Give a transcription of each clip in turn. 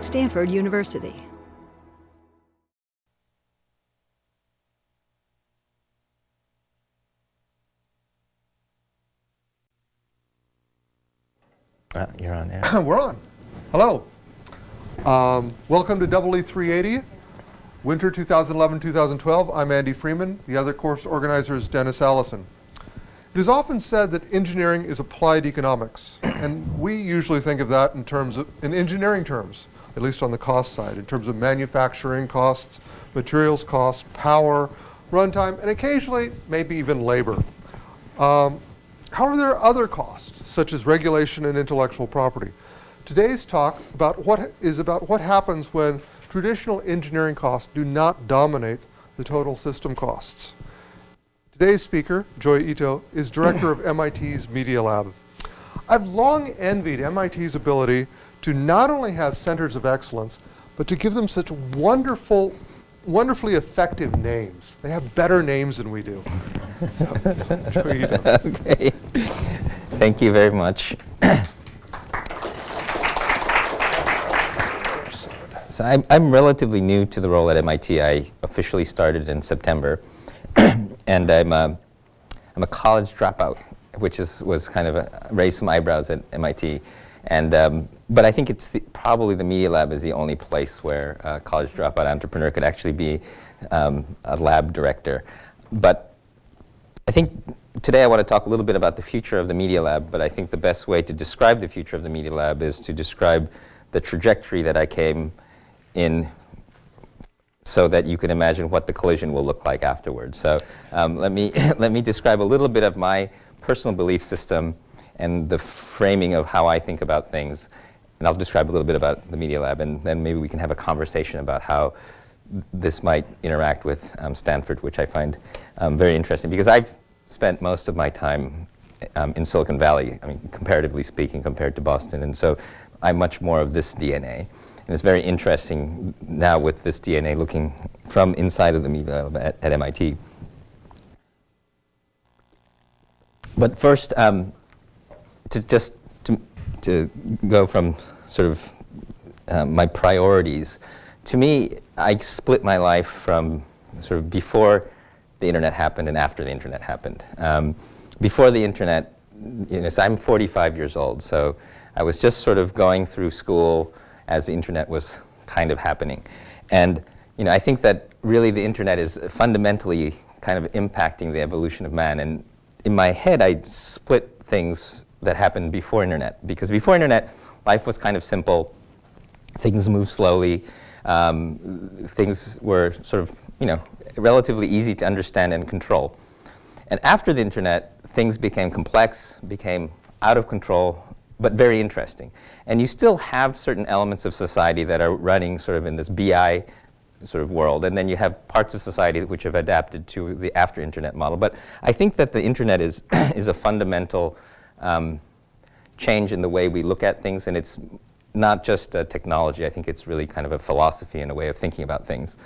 Stanford University. You're on air. We're on. Hello. Welcome to EE 380, Winter 2011-2012. I'm Andy Freeman. The other course organizer is Dennis Allison. It is often said that engineering is applied economics, and we usually think of that in engineering terms, at least on the cost side, in terms of manufacturing costs, materials costs, power, runtime, and occasionally maybe even labor. However, there are other costs, such as regulation and intellectual property. Today's talk about what happens when traditional engineering costs do not dominate the total system costs. Today's speaker, Joichi Ito, is director of MIT's Media Lab. I've long envied MIT's ability to not only have centers of excellence, but to give them such wonderfully effective names. They have better names than we do. So, Joichi Ito. Okay. Thank you very much. So I'm relatively new to the role at MIT. I officially started in September, and I'm a college dropout, which was kind of raised some eyebrows at MIT. And but I think it's probably the Media Lab is the only place where a college dropout entrepreneur could actually be a lab director. But I think today I want to talk a little bit about the future of the Media Lab, but I think the best way to describe the future of the Media Lab is to describe the trajectory that I came in so that you can imagine what the collision will look like afterwards. So let me describe a little bit of my personal belief system and the framing of how I think about things. And I'll describe a little bit about the Media Lab, and then maybe we can have a conversation about how this might interact with Stanford, which I find very interesting, because I've spent most of my time in Silicon Valley, I mean, comparatively speaking, compared to Boston, and so I'm much more of this DNA. And it's very interesting now with this DNA looking from inside of the Media Lab at MIT. But first, to go from sort of my priorities, to me, I split my life from sort of before the internet happened and after the internet happened. Before the internet, so I'm 45 years old, so I was just sort of going through school as the internet was kind of happening. And I think that really the internet is fundamentally kind of impacting the evolution of man. And in my head, I split things that happened before internet, because before internet, life was kind of simple. Things moved slowly. Things were sort of, relatively easy to understand and control. And after the internet, things became complex, became out of control, but very interesting. And you still have certain elements of society that are running sort of in this BI sort of world, and then you have parts of society which have adapted to the after-internet model. But I think that the internet is a fundamental change in the way we look at things, and it's not just a technology. I think it's really kind of a philosophy and a way of thinking about things.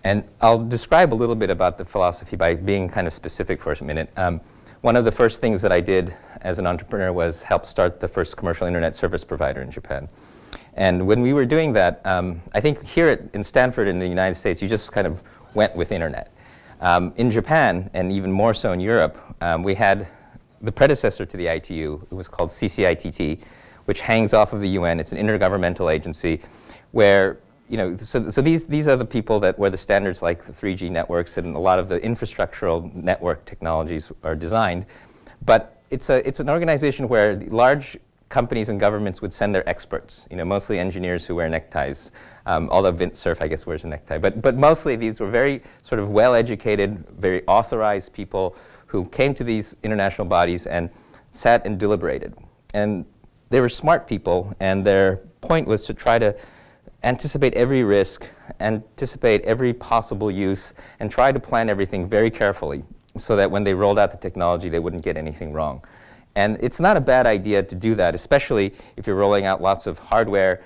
And I'll describe a little bit about the philosophy by being kind of specific for a minute. One of the first things that I did as an entrepreneur was help start the first commercial internet service provider in Japan. And when we were doing that, I think here in Stanford in the United States, you just kind of went with internet. In Japan, and even more so in Europe, we had the predecessor to the ITU. It was called CCITT, which hangs off of the UN. It's an intergovernmental agency where so these are the people where the standards like the 3G networks and a lot of the infrastructural network technologies are designed. But it's an organization where large companies and governments would send their experts, mostly engineers who wear neckties, although Vint Cerf, I guess, wears a necktie. But mostly these were very sort of well-educated, very authorized people who came to these international bodies and sat and deliberated. And they were smart people, and their point was to try to anticipate every risk, anticipate every possible use, and try to plan everything very carefully so that when they rolled out the technology, they wouldn't get anything wrong. And it's not a bad idea to do that, especially if you're rolling out lots of hardware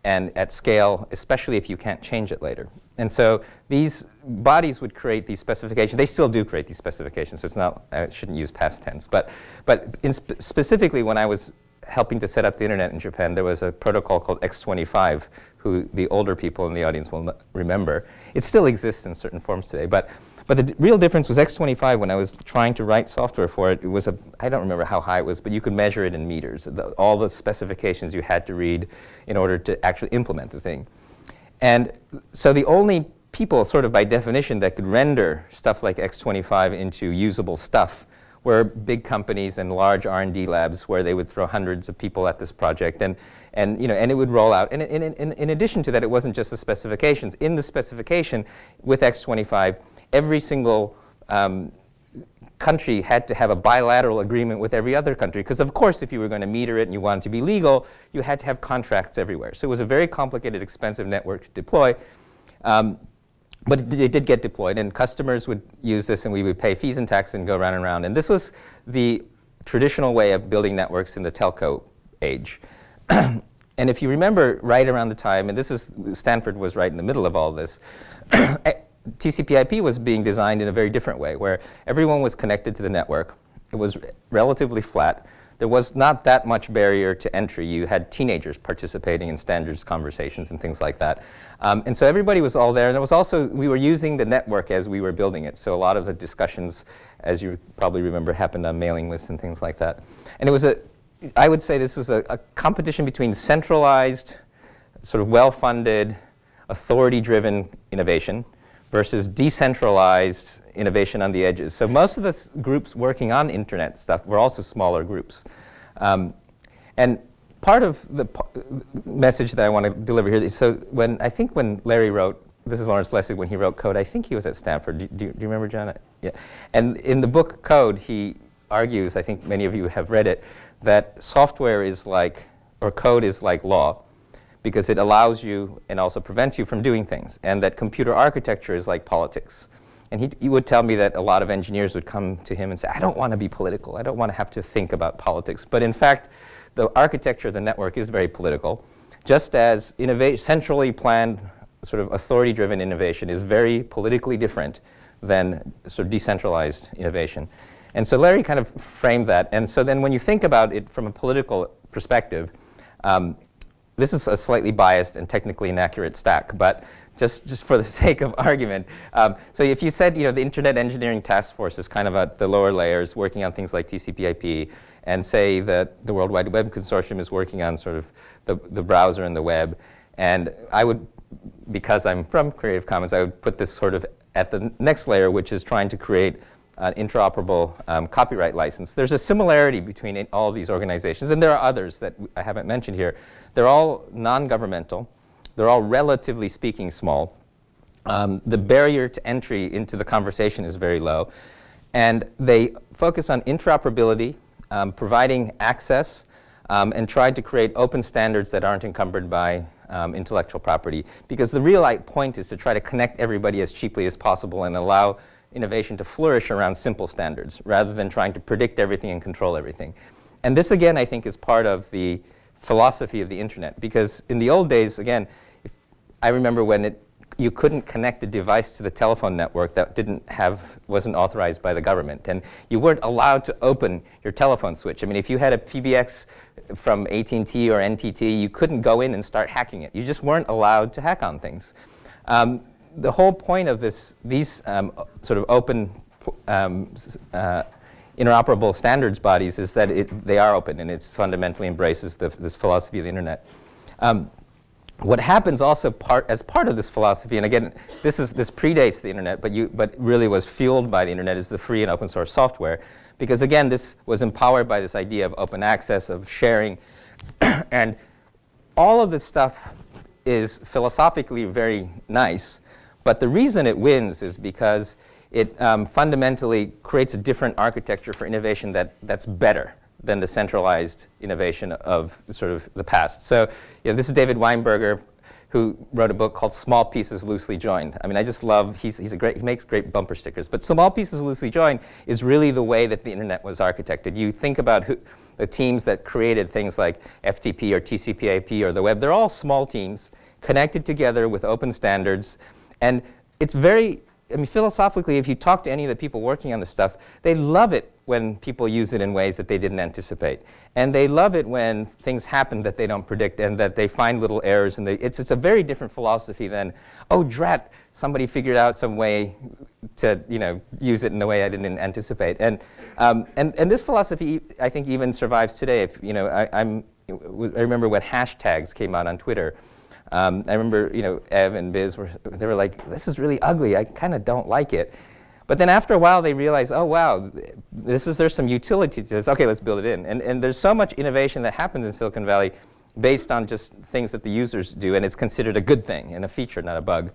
and at scale, especially if you can't change it later. And so these bodies would create these specifications. They still do create these specifications, so it's not, I shouldn't use past tense. But specifically when I was helping to set up the internet in Japan, there was a protocol called X25, who the older people in the audience will remember. It still exists in certain forms today, but the real difference was X25. When I was trying to write software for it, it was I don't remember how high it was, but you could measure it in meters. All the specifications you had to read in order to actually implement the thing. And so the only people, sort of by definition, that could render stuff like X25 into usable stuff were big companies and large R&D labs where they would throw hundreds of people at this project, and it would roll out. And in addition to that, it wasn't just the specifications. In the specification with X25, every single country had to have a bilateral agreement with every other country, because of course if you were going to meter it and you wanted to be legal, you had to have contracts everywhere. So it was a very complicated, expensive network to deploy. But it did get deployed, and customers would use this, and we would pay fees and taxes and go round and round. And this was the traditional way of building networks in the telco age. And if you remember, right around the time, and Stanford was right in the middle of all this, TCP/IP was being designed in a very different way, where everyone was connected to the network. It was relatively flat. There was not that much barrier to entry. You had teenagers participating in standards conversations and things like that. And so everybody was all there. And there was also, we were using the network as we were building it. So a lot of the discussions, as you probably remember, happened on mailing lists and things like that. And it was I would say this is a competition between centralized, sort of well-funded, authority-driven innovation versus decentralized innovation on the edges. So most of the groups working on internet stuff were also smaller groups. And part of the message that I want to deliver here, so I think when Larry wrote, this is Lawrence Lessig, when he wrote Code, I think he was at Stanford. Do you remember, John? Yeah. And in the book Code, he argues, I think many of you have read it, that software is like, or code is like law, because it allows you and also prevents you from doing things, and that computer architecture is like politics. And he would tell me that a lot of engineers would come to him and say, I don't want to be political. I don't want to have to think about politics. But in fact, the architecture of the network is very political, just as centrally planned, sort of authority-driven innovation is very politically different than sort of decentralized innovation. And so Larry kind of framed that. And so then when you think about it from a political perspective, this is a slightly biased and technically inaccurate stack, but just for the sake of argument. So if you said, the Internet Engineering Task Force is kind of at the lower layers working on things like TCP/IP, and say that the World Wide Web Consortium is working on sort of the browser and the web, and I would, because I'm from Creative Commons, I would put this sort of at the next layer, which is trying to create an interoperable copyright license. There's a similarity between all of these organizations, and there are others that I haven't mentioned here. They're all non-governmental. They're all, relatively speaking, small. The barrier to entry into the conversation is very low. And they focus on interoperability, providing access, and try to create open standards that aren't encumbered by intellectual property. Because the real point is to try to connect everybody as cheaply as possible and allow innovation to flourish around simple standards, rather than trying to predict everything and control everything. And this, again, I think is part of the philosophy of the internet. Because in the old days, again, I remember when you couldn't connect a device to the telephone network that wasn't authorized by the government. And you weren't allowed to open your telephone switch. I mean, if you had a PBX from AT&T or NTT, you couldn't go in and start hacking it. You just weren't allowed to hack on things. The whole point of these sort of open interoperable standards bodies is that they are open, and it fundamentally embraces this philosophy of the internet. What happens also as part of this philosophy, and again, this predates the internet, but really was fueled by the internet, is the free and open source software. Because again, this was empowered by this idea of open access, of sharing, and all of this stuff is philosophically very nice. But the reason it wins is because it fundamentally creates a different architecture for innovation that's better than the centralized innovation of sort of the past. So this is David Weinberger, who wrote a book called Small Pieces Loosely Joined. I mean, I just love, he makes great bumper stickers. But Small Pieces Loosely Joined is really the way that the internet was architected. You think about the teams that created things like FTP or TCP/IP or the web. They're all small teams connected together with open standards. And it's very I mean, philosophically, if you talk to any of the people working on this stuff, they love it when people use it in ways that they didn't anticipate. And they love it when things happen that they don't predict and that they find little errors. And it's a very different philosophy than, oh, drat, somebody figured out some way to use it in a way I didn't anticipate. And this philosophy, I think, even survives today. If I remember when hashtags came out on Twitter. I remember, Ev and Biz they were like, this is really ugly. I kind of don't like it. But then after a while, they realized, oh, wow, there's some utility to this. OK, let's build it in. And there's so much innovation that happens in Silicon Valley based on just things that the users do. And it's considered a good thing and a feature, not a bug.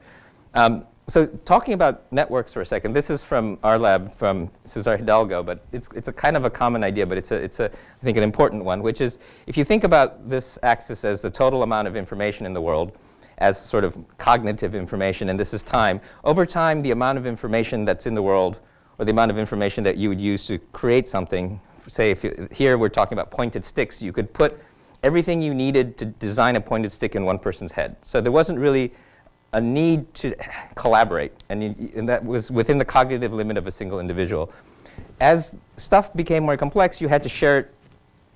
So talking about networks for a second, this is from our lab, from Cesar Hidalgo, but it's a kind of a common idea, but it's I think an important one, which is if you think about this axis as the total amount of information in the world, as sort of cognitive information, and this is time, over time the amount of information that's in the world, or the amount of information that you would use to create something, say here we're talking about pointed sticks, you could put everything you needed to design a pointed stick in one person's head. So there wasn't really a need to collaborate, and that was within the cognitive limit of a single individual. As stuff became more complex, you had to share it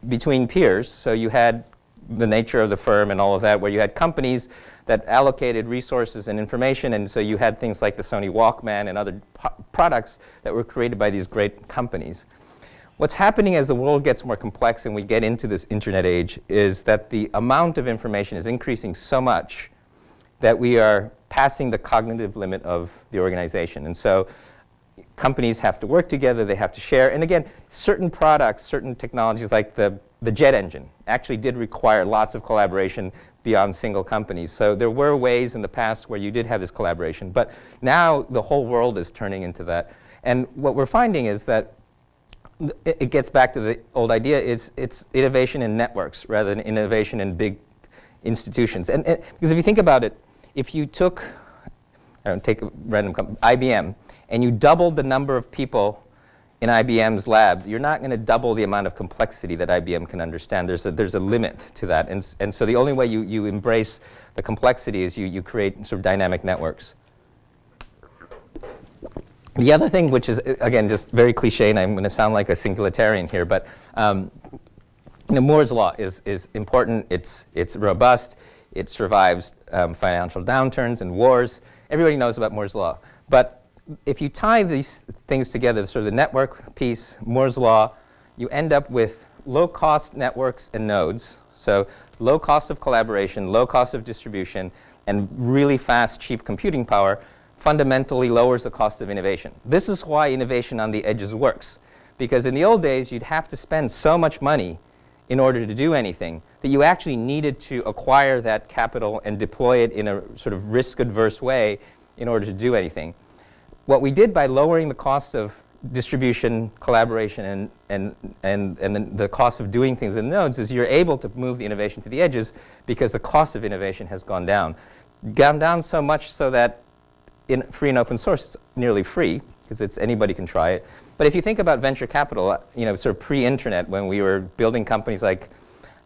between peers, so you had the nature of the firm and all of that, where you had companies that allocated resources and information, and so you had things like the Sony Walkman and other products that were created by these great companies. What's happening as the world gets more complex and we get into this internet age is that the amount of information is increasing so much that we are passing the cognitive limit of the organization. And so companies have to work together, they have to share. And again, certain products, certain technologies like the jet engine actually did require lots of collaboration beyond single companies. So there were ways in the past where you did have this collaboration. But now the whole world is turning into that. And what we're finding is that it gets back to the old idea, it's innovation in networks rather than innovation in big institutions. And because if you think about it, if you took, take a random company, IBM, and you doubled the number of people in IBM's lab, you're not going to double the amount of complexity that IBM can understand. There's a limit to that. And so the only way you embrace the complexity is you create sort of dynamic networks. The other thing, which is, again, just very cliche, and I'm going to sound like a singularitarian here, but Moore's law is important. It's robust. It survives financial downturns and wars. Everybody knows about Moore's law. But if you tie these things together, sort of the network piece, Moore's law, you end up with low-cost networks and nodes. So low cost of collaboration, low cost of distribution, and really fast, cheap computing power fundamentally lowers the cost of innovation. This is why innovation on the edges works. Because in the old days, you'd have to spend so much money in order to do anything that you actually needed to acquire that capital and deploy it in a sort of risk-adverse way in order to do anything. What we did by lowering the cost of distribution, collaboration, and the cost of doing things in nodes is you're able to move the innovation to the edges because the cost of innovation has gone down. Gone down so much so that in free and open source, it's nearly free because anybody can try it. But if you think about venture capital, sort of pre-internet, when we were building companies like,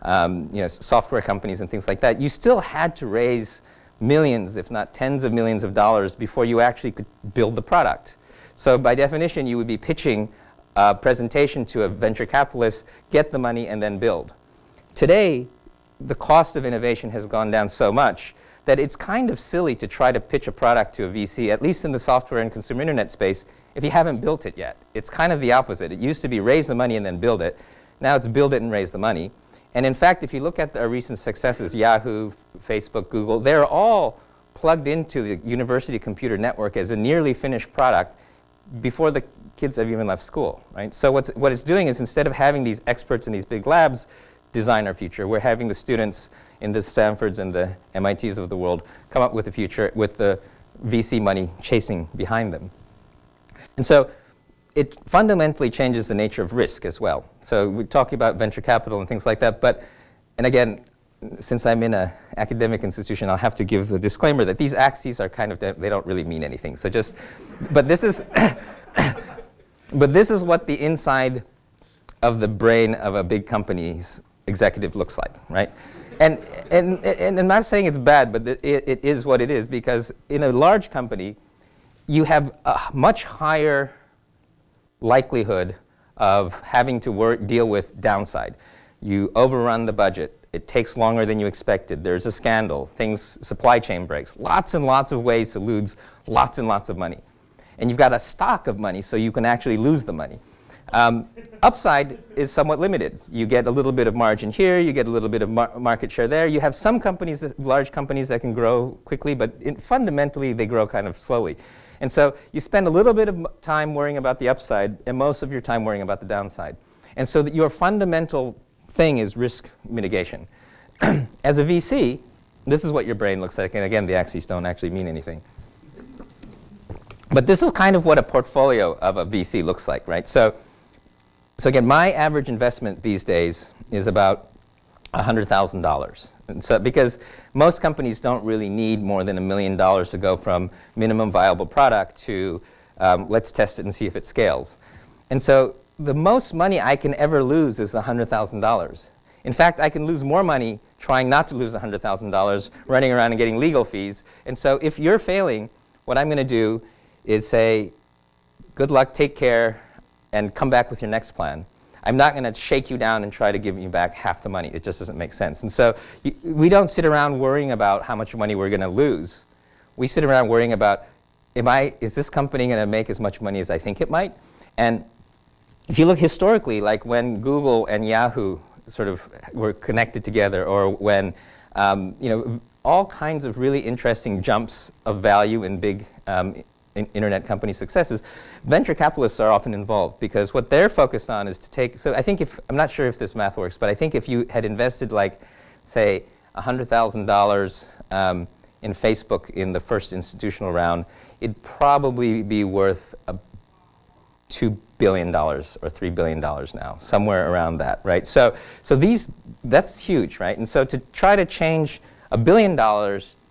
software companies and things like that, you still had to raise millions, if not tens of millions of dollars before you actually could build the product. So by definition, you would be pitching a presentation to a venture capitalist, get the money, and then build. Today, the cost of innovation has gone down so much that it's kind of silly to try to pitch a product to a VC, at least in the software and consumer internet space, if you haven't built it yet. It's kind of the opposite. It used to be raise the money and then build it. Now it's build it and raise the money. And in fact, if you look at our recent successes, Yahoo, Facebook, Google, they're all plugged into the university computer network as a nearly finished product before the kids have even left school, right? So what it's doing is instead of having these experts in these big labs design our future, we're having the students in the Stanfords and the MITs of the world come up with a future with the VC money chasing behind them. And so it fundamentally changes the nature of risk as well. So we're talking about venture capital and things like that, and again, since I'm in an academic institution, I'll have to give the disclaimer that these axes are kind of, they don't really mean anything. So but this is, but this is what the inside of the brain of a big company's executive looks like, right? And I'm not saying it's bad, but it is what it is, because in a large company, you have a much higher likelihood of having to deal with downside. You overrun the budget. It takes longer than you expected. There's a scandal. Supply chain breaks. Lots and lots of ways to lose lots and lots of money. And you've got a stock of money, so you can actually lose the money. Upside is somewhat limited. You get a little bit of margin here. You get a little bit of market share there. You have some companies, large companies, that can grow quickly, but fundamentally they grow kind of slowly. And so you spend a little bit of time worrying about the upside and most of your time worrying about the downside. And so your fundamental thing is risk mitigation. As a VC, this is what your brain looks like. And again, the axes don't actually mean anything. But this is kind of what a portfolio of a VC looks like, right? So again, my average investment these days is about $100,000. And so because most companies don't really need more than $1 million to go from minimum viable product to let's test it and see if it scales. And so the most money I can ever lose is $100,000. In fact, I can lose more money trying not to lose $100,000, running around and getting legal fees. And so if you're failing, what I'm going to do is say, good luck, take care, and come back with your next plan. I'm not going to shake you down and try to give you back half the money. It just doesn't make sense. And so we don't sit around worrying about how much money we're going to lose. We sit around worrying about, is this company going to make as much money as I think it might? And if you look historically, like when Google and Yahoo sort of were connected together, or when all kinds of really interesting jumps of value in big internet company successes, venture capitalists are often involved because what they're focused on is to take, so I think I'm not sure if this math works, but I think if you had invested like, say, $100,000 in Facebook in the first institutional round, it'd probably be worth $2 billion or $3 billion now, somewhere around that, right? So that's huge, right? And so to try to change $1 billion to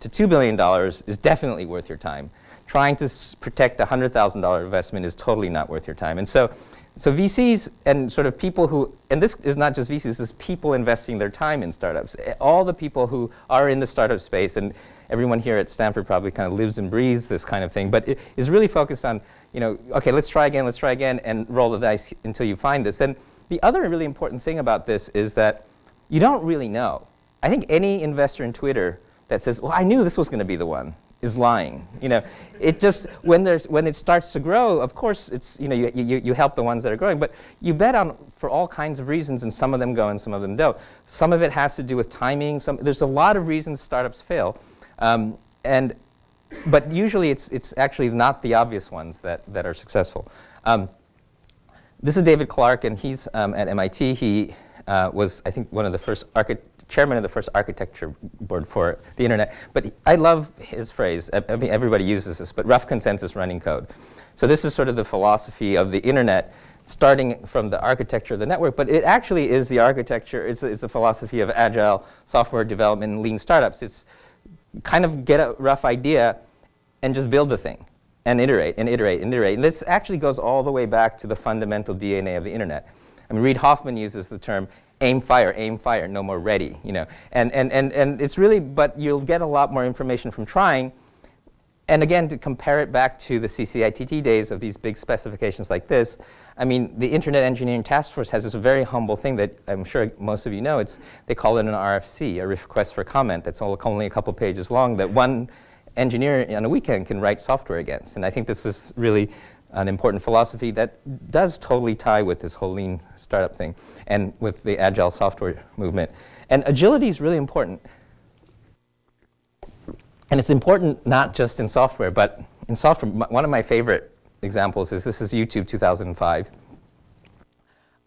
$2 billion is definitely worth your time. Trying to protect a $100,000 investment is totally not worth your time. And so VCs and sort of people who, and this is not just VCs, this is people investing their time in startups. All the people who are in the startup space, and everyone here at Stanford probably kind of lives and breathes this kind of thing, but it is really focused on, okay, let's try again, and roll the dice until you find this. And the other really important thing about this is that you don't really know. I think any investor in Twitter that says, well, I knew this was going to be the one, is lying. It just, when it starts to grow, of course, it's, you help the ones that are growing, but you bet on for all kinds of reasons, and some of them go and some of them don't. Some of it has to do with timing. There's a lot of reasons startups fail, but usually it's actually not the obvious ones that are successful. This is David Clark, and he's at MIT. He was, I think, one of the first chairman of the first architecture board for the internet. But I love his phrase. I mean, everybody uses this, but rough consensus running code. So this is sort of the philosophy of the internet, starting from the architecture of the network, but it actually is the architecture, it's a philosophy of agile software development and lean startups. It's kind of get a rough idea and just build the thing and iterate and iterate and iterate. And this actually goes all the way back to the fundamental DNA of the internet. I mean, Reid Hoffman uses the term aim, fire, no more ready, And it's really, but you'll get a lot more information from trying. And again, to compare it back to the CCITT days of these big specifications like this, I mean, the Internet Engineering Task Force has this very humble thing that I'm sure most of you know. They call it an RFC, a request for comment, that's only a couple pages long, that one engineer on a weekend can write software against. And I think this is really an important philosophy that does totally tie with this whole lean startup thing and with the agile software movement. And agility is really important. And it's important not just in software, but in software. One of my favorite examples is this is YouTube 2005.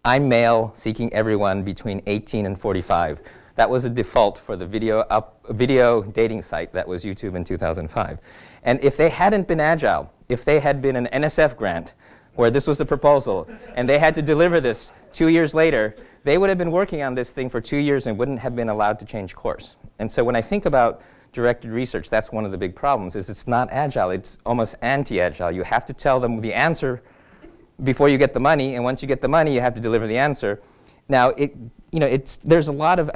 I'm male, seeking everyone between 18 and 45. That was a default for the video dating site that was YouTube in 2005. And if they hadn't been agile, if they had been an NSF grant where this was a proposal and they had to deliver this 2 years later, they would have been working on this thing for 2 years and wouldn't have been allowed to change course. And so when I think about directed research, that's one of the big problems, is it's not agile, it's almost anti-agile. You have to tell them the answer before you get the money, and once you get the money, you have to deliver the answer. Now, there's a lot of,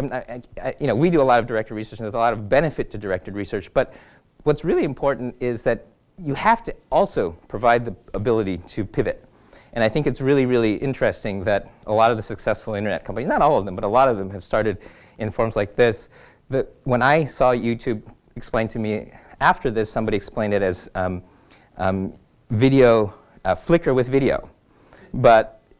we do a lot of directed research, and there's a lot of benefit to directed research, but what's really important is that you have to also provide the ability to pivot. And I think it's really, really interesting that a lot of the successful internet companies, not all of them, but a lot of them have started in forms like this. When I saw YouTube explained to me after this, somebody explained it as video, Flickr with video.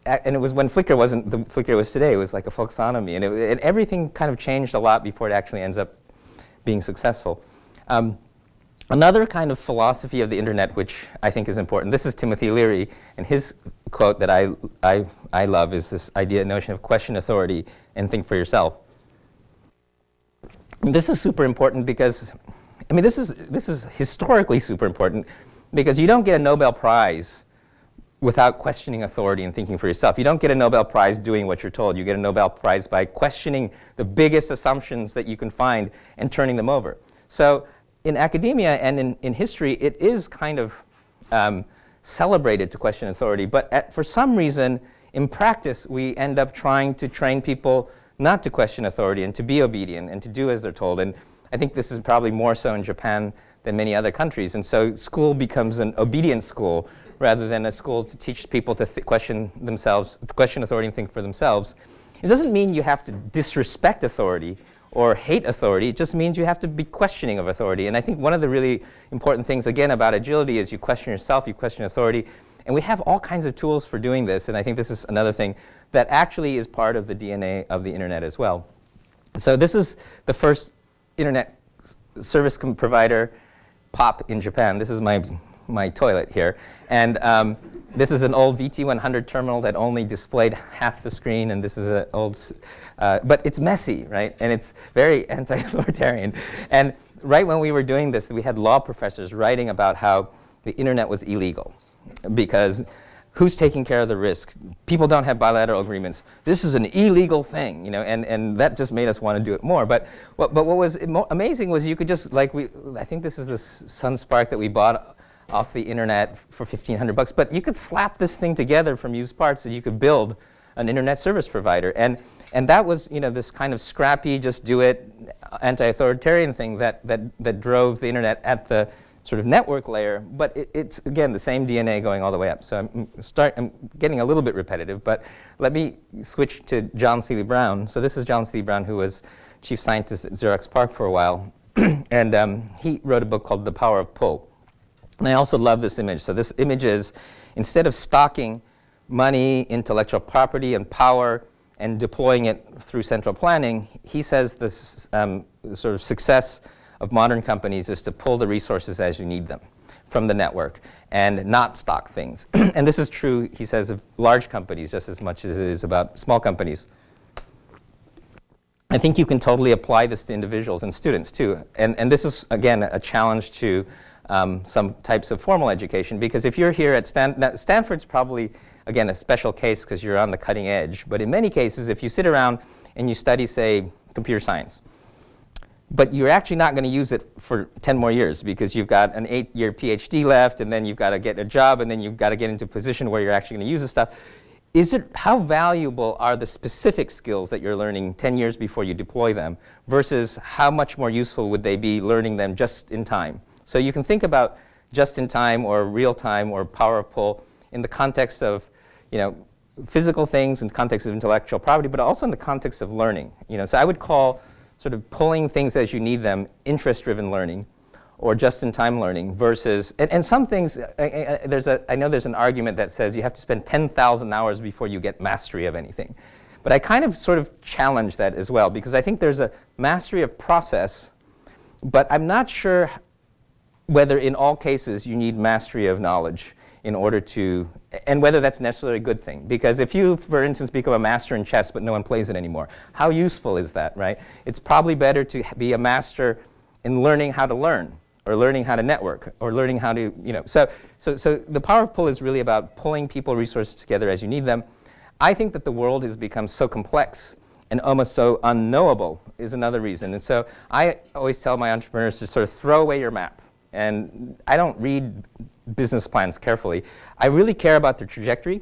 And it was when Flickr wasn't the Flickr it was today. It was like a folksonomy. And everything kind of changed a lot before it actually ends up being successful. Another kind of philosophy of the internet, which I think is important, this is Timothy Leary, and his quote that I love is this notion of question authority and think for yourself. And this is super important because, I mean, this is historically super important because you don't get a Nobel Prize without questioning authority and thinking for yourself. You don't get a Nobel Prize doing what you're told. You get a Nobel Prize by questioning the biggest assumptions that you can find and turning them over. So in academia and in history, it is kind of celebrated to question authority. But for some reason, in practice, we end up trying to train people not to question authority and to be obedient and to do as they're told. And I think this is probably more so in Japan than many other countries. And so school becomes an obedience school rather than a school to teach people to question themselves, to question authority and think for themselves. It doesn't mean you have to disrespect authority or hate authority. It just means you have to be questioning of authority. And I think one of the really important things, again, about agility is you question yourself, you question authority. And we have all kinds of tools for doing this. And I think this is another thing that actually is part of the DNA of the internet as well. So this is the first internet service provider, POP, in Japan. This is my toilet here. And this is an old VT100 terminal that only displayed half the screen, and this is an old, but it's messy, right? And it's very anti-authoritarian. And right when we were doing this, we had law professors writing about how the internet was illegal because who's taking care of the risk? People don't have bilateral agreements. This is an illegal thing, you know, and that just made us want to do it more. But what was amazing was you could just, I think this is the SunSpark that we bought off the internet for $1,500, but you could slap this thing together from used parts and you could build an internet service provider. And that was, you know, this kind of scrappy, just do it, anti-authoritarian thing that drove the internet at the sort of network layer. But it's, again, the same DNA going all the way up. So I'm getting a little bit repetitive, but let me switch to John Seely Brown. So this is John Seely Brown, who was chief scientist at Xerox PARC for a while. And he wrote a book called The Power of Pull. And I also love this image. So this image is, instead of stocking money, intellectual property, and power, and deploying it through central planning, he says this sort of success of modern companies is to pull the resources as you need them from the network and not stock things. And this is true, he says, of large companies just as much as it is about small companies. I think you can totally apply this to individuals and students too. And this is, again, a challenge to some types of formal education, because if you're here at Stanford's probably, again, a special case because you're on the cutting edge. But in many cases, if you sit around and you study, say, computer science, but you're actually not going to use it for 10 more years because you've got an 8-year PhD left, and then you've got to get a job, and then you've got to get into a position where you're actually going to use this stuff. How valuable are the specific skills that you're learning 10 years before you deploy them versus how much more useful would they be learning them just in time? So you can think about just in time or real time or power of pull in the context of, you know, physical things, in the context of intellectual property, but also in the context of learning. You know, so I would call sort of pulling things as you need them interest-driven learning or just-in-time learning versus, and some things, I know there's an argument that says you have to spend 10,000 hours before you get mastery of anything. But I kind of sort of challenge that as well, because I think there's a mastery of process, but I'm not sure whether in all cases you need mastery of knowledge in order to, and whether that's necessarily a good thing. Because if you, for instance, become a master in chess but no one plays it anymore, how useful is that, right? It's probably better to be a master in learning how to learn, or learning how to network, or learning how to, you know. So the power of pull is really about pulling people resources together as you need them. I think that the world has become so complex and almost so unknowable is another reason. And so I always tell my entrepreneurs to sort of throw away your map. And I don't read business plans carefully. I really care about the trajectory.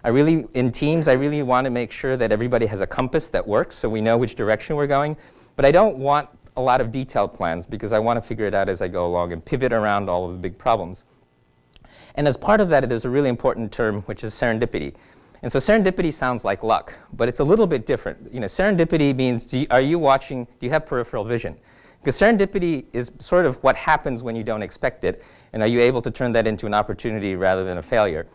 In teams, I really want to make sure that everybody has a compass that works so we know which direction we're going. But I don't want a lot of detailed plans because I want to figure it out as I go along and pivot around all of the big problems. And as part of that, there's a really important term, which is serendipity. And so serendipity sounds like luck, but it's a little bit different. Serendipity means, do you have peripheral vision? Because serendipity is sort of what happens when you don't expect it, and are you able to turn that into an opportunity rather than a failure?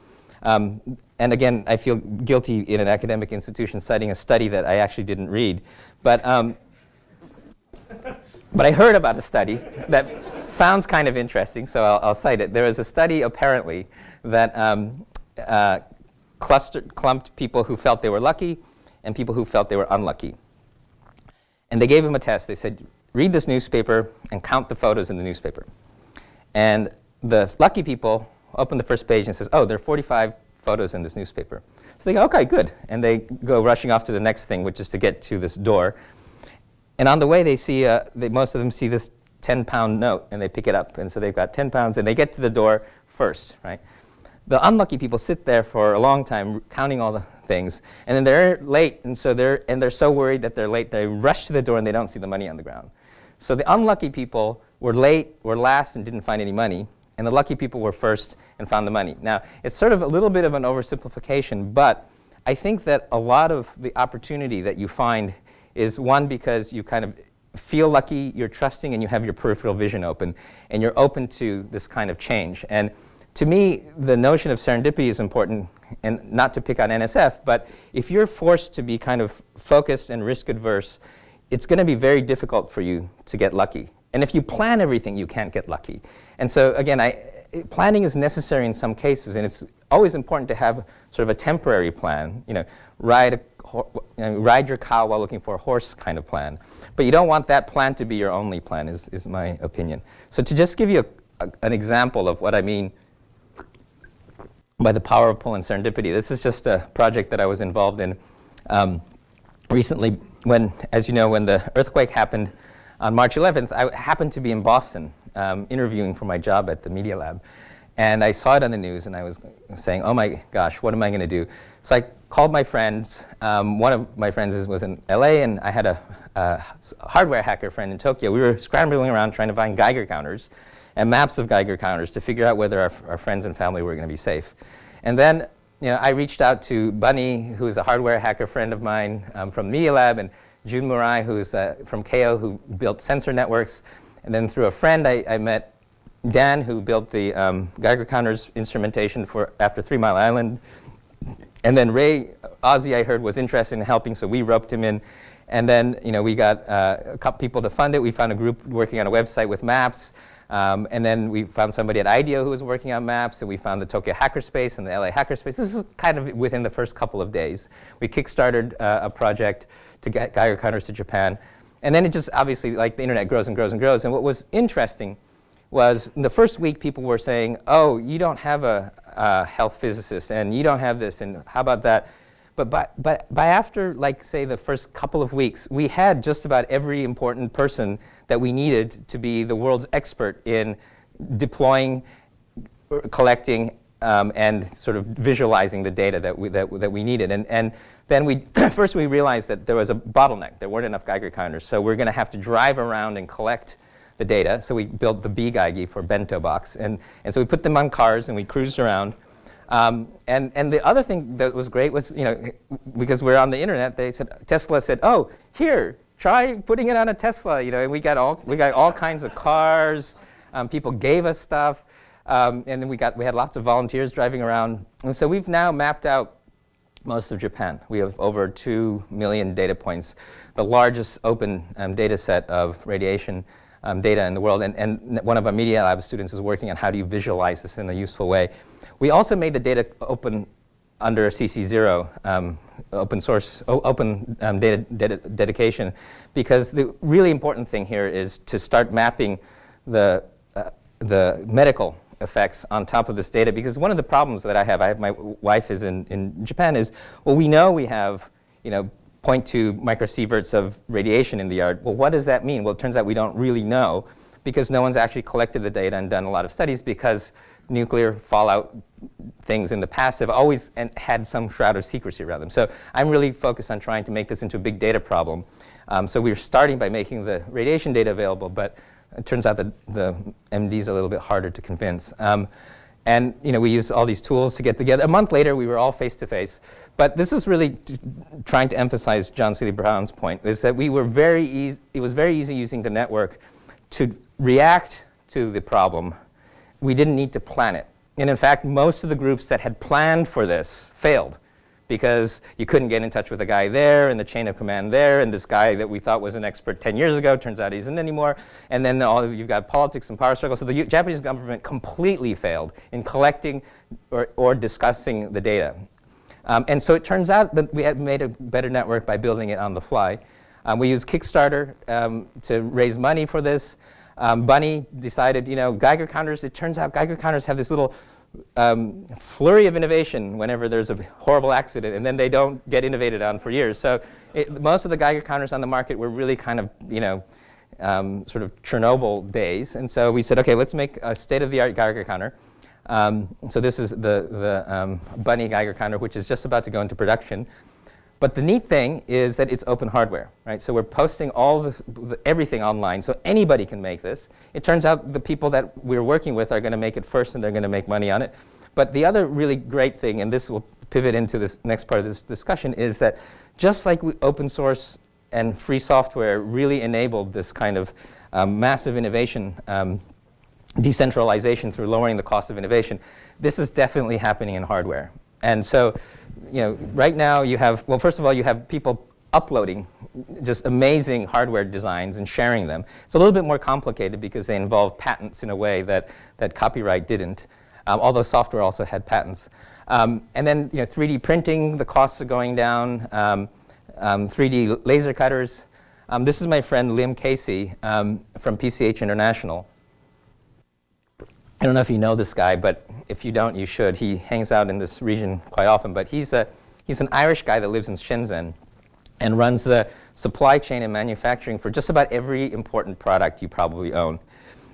And again, I feel guilty in an academic institution citing a study that I actually didn't read. But I heard about a study that sounds kind of interesting, so I'll cite it. There was a study, apparently, that clumped people who felt they were lucky and people who felt they were unlucky. And they gave them a test. They said, read this newspaper and count the photos in the newspaper. And the lucky people open the first page and says, oh, there are 45 photos in this newspaper. So they go, okay, good. And they go rushing off to the next thing, which is to get to this door. And on the way, they see, most of them see this 10-pound note, and they pick it up. And so they've got 10 pounds, and they get to the door first, right? The unlucky people sit there for a long time counting all the things, and then they're late, and so they're so worried that they're late, they rush to the door and they don't see the money on the ground. So the unlucky people were late, were last, and didn't find any money, and the lucky people were first and found the money. Now, it's sort of a little bit of an oversimplification, but I think that a lot of the opportunity that you find is one, because you kind of feel lucky, you're trusting, and you have your peripheral vision open, and you're open to this kind of change. And to me, the notion of serendipity is important, and not to pick on NSF, but if you're forced to be kind of focused and risk-adverse, it's going to be very difficult for you to get lucky. And if you plan everything, you can't get lucky. And so, again, planning is necessary in some cases, and it's always important to have sort of a temporary plan, ride your cow while looking for a horse kind of plan. But you don't want that plan to be your only plan, is my opinion. So to just give you an example of what I mean by the power of pull and serendipity, this is just a project that I was involved in recently when, as you know, when the earthquake happened on March 11th, I happened to be in Boston interviewing for my job at the Media Lab. And I saw it on the news, and I was saying, oh my gosh, what am I going to do? So I called my friends. One of my friends was in LA, and I had a hardware hacker friend in Tokyo. We were scrambling around trying to find Geiger counters and maps of Geiger counters to figure out whether our friends and family were going to be safe. And then I reached out to Bunny, who is a hardware hacker friend of mine from Media Lab, and Jun Murai, who's from KO, who built sensor networks. And then through a friend, I met Dan, who built the Geiger counters instrumentation for after 3 Mile Island. And then Ray Ozzie, I heard, was interested in helping, so we roped him in. And then we got a couple people to fund it. We found a group working on a website with maps. And then we found somebody at IDEO who was working on maps, and we found the Tokyo Hackerspace and the LA Hackerspace. This is kind of within the first couple of days. We kickstarted a project to get Geiger counters to Japan. And then it just, obviously, like the internet grows and grows and grows. And what was interesting was in the first week, people were saying, oh, you don't have a health physicist, and you don't have this, and how about that? But by after, like, say, the first couple of weeks, we had just about every important person that we needed to be the world's expert in deploying, collecting, and sort of visualizing the data that we needed. And then first we realized that there was a bottleneck. There weren't enough Geiger counters. So we're going to have to drive around and collect the data. So we built the B-Geige for bento box. And so we put them on cars and we cruised around. And the other thing that was great was, because we're on the internet, Tesla said, oh, here, try putting it on a Tesla. And we got all kinds of cars. People gave us stuff. And then we had lots of volunteers driving around. And so we've now mapped out most of Japan. We have over 2 million data points, the largest open data set of radiation data in the world. And one of our Media Lab students is working on how do you visualize this in a useful way. We also made the data open under CC0, open source, open data dedication, because the really important thing here is to start mapping the medical effects on top of this data, because one of the problems that I have, my wife is in Japan, is, well, we know we have, 0.2 microsieverts of radiation in the yard. Well, what does that mean? Well, it turns out we don't really know, because no one's actually collected the data and done a lot of studies, because nuclear fallout things in the past have always had some shroud of secrecy around them. So I'm really focused on trying to make this into a big data problem. So we're starting by making the radiation data available, but it turns out that the MD is a little bit harder to convince. And we used all these tools to get together. A month later, we were all face-to-face. But this is really trying to emphasize John Seeley Brown's point, is that it was very easy using the network to react to the problem. We didn't need to plan it. And in fact, most of the groups that had planned for this failed, because you couldn't get in touch with a guy there and the chain of command there, and this guy that we thought was an expert 10 years ago turns out he isn't anymore. And then you've got politics and power struggle. So the Japanese government completely failed in collecting or discussing the data. And so it turns out that we had made a better network by building it on the fly. We used Kickstarter to raise money for this. Bunny decided, Geiger counters, it turns out Geiger counters have this little flurry of innovation whenever there's a horrible accident, and then they don't get innovated on for years. So most of the Geiger counters on the market were really kind of, sort of Chernobyl days. And so we said, okay, let's make a state-of-the-art Geiger counter. So this is the Bunny Geiger counter, which is just about to go into production. But the neat thing is that it's open hardware, right? So we're posting all everything online, so anybody can make this. It turns out the people that we're working with are going to make it first, and they're going to make money on it. But the other really great thing, and this will pivot into this next part of this discussion, is that just like open source and free software really enabled this kind of massive innovation, decentralization through lowering the cost of innovation, this is definitely happening in hardware. And so, right now you have, well, first of all, you have people uploading just amazing hardware designs and sharing them. It's a little bit more complicated because they involve patents in a way that copyright didn't, although software also had patents. And then, 3D printing, the costs are going down, 3D laser cutters. This is my friend Lim Casey from PCH International. I don't know if you know this guy, but if you don't, you should. He hangs out in this region quite often, but he's an Irish guy that lives in Shenzhen and runs the supply chain and manufacturing for just about every important product you probably own.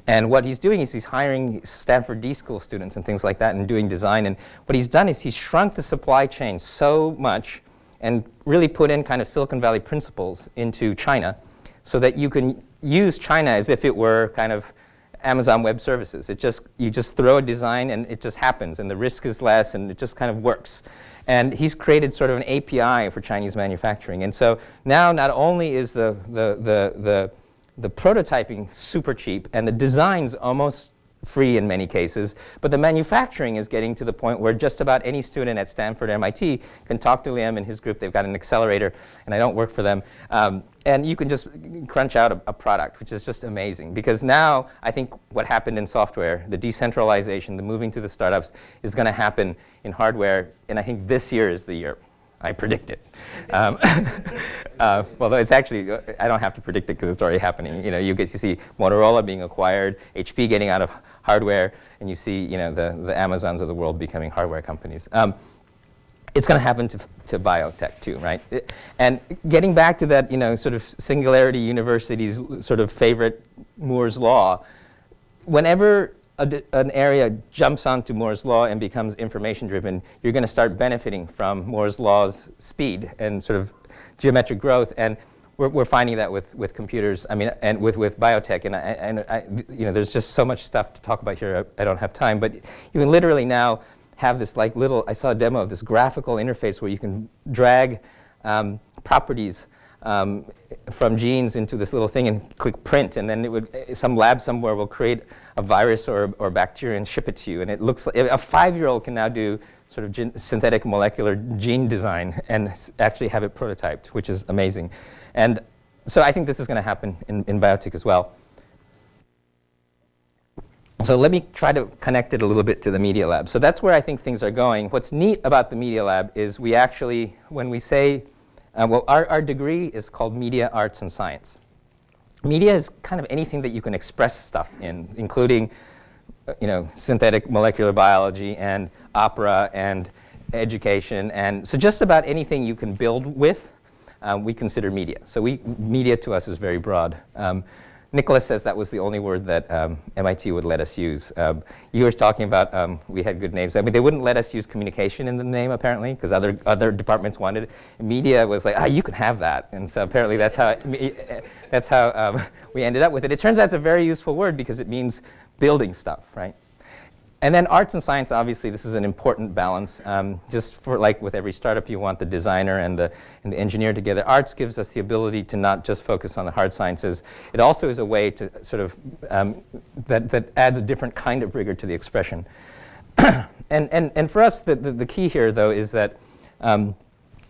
And what he's doing is he's hiring Stanford D School students and things like that and doing design. And what he's done is he's shrunk the supply chain so much and really put in kind of Silicon Valley principles into China so that you can use China as if it were kind of Amazon Web Services. You just throw a design and it just happens, and the risk is less, and it just kind of works. And he's created sort of an API for Chinese manufacturing. And so now not only is the prototyping super cheap and the design's almost free in many cases, but the manufacturing is getting to the point where just about any student at Stanford or MIT can talk to Liam and his group. They've got an accelerator, and I don't work for them. And you can just crunch out a product, which is just amazing. Because now, I think what happened in software, the decentralization, the moving to the startups, is going to happen in hardware. And I think this year is the year. I predict it. Well, it's actually, I don't have to predict it because it's already happening. You see Motorola being acquired, HP getting out of hardware, and you see, the Amazons of the world becoming hardware companies. It's going to happen to biotech too, right? And getting back to that, sort of Singularity University's sort of favorite Moore's Law, whenever an area jumps onto Moore's Law and becomes information-driven, you're going to start benefiting from Moore's Law's speed and sort of geometric growth. And we're finding that with computers. I mean, and with biotech. And there's just so much stuff to talk about here. I don't have time. But you can literally now have this I saw a demo of this graphical interface where you can drag properties from genes into this little thing and click print, and then some lab somewhere will create a virus or bacteria and ship it to you. And it looks like a 5-year-old can now do sort of synthetic molecular gene design and actually have it prototyped, which is amazing. And so I think this is going to happen in biotech as well. So let me try to connect it a little bit to the Media Lab. So that's where I think things are going. What's neat about the Media Lab is we actually, when we say, our degree is called Media, Arts, and Science. Media is kind of anything that you can express stuff in, including synthetic molecular biology and opera and education. And so just about anything you can build with, we consider media. So media to us is very broad. Nicholas says that was the only word that MIT would let us use. You were talking about we had good names. I mean, they wouldn't let us use communication in the name, apparently, because other departments wanted it. Media was like, you can have that. And so apparently that's how we ended up with it. It turns out it's a very useful word because it means building stuff, right? And then arts and science, obviously, this is an important balance. Just for like with every startup, you want the designer and the engineer together. Arts gives us the ability to not just focus on the hard sciences. It also is a way to sort of, that adds a different kind of rigor to the expression. and for us, the key here, though, is that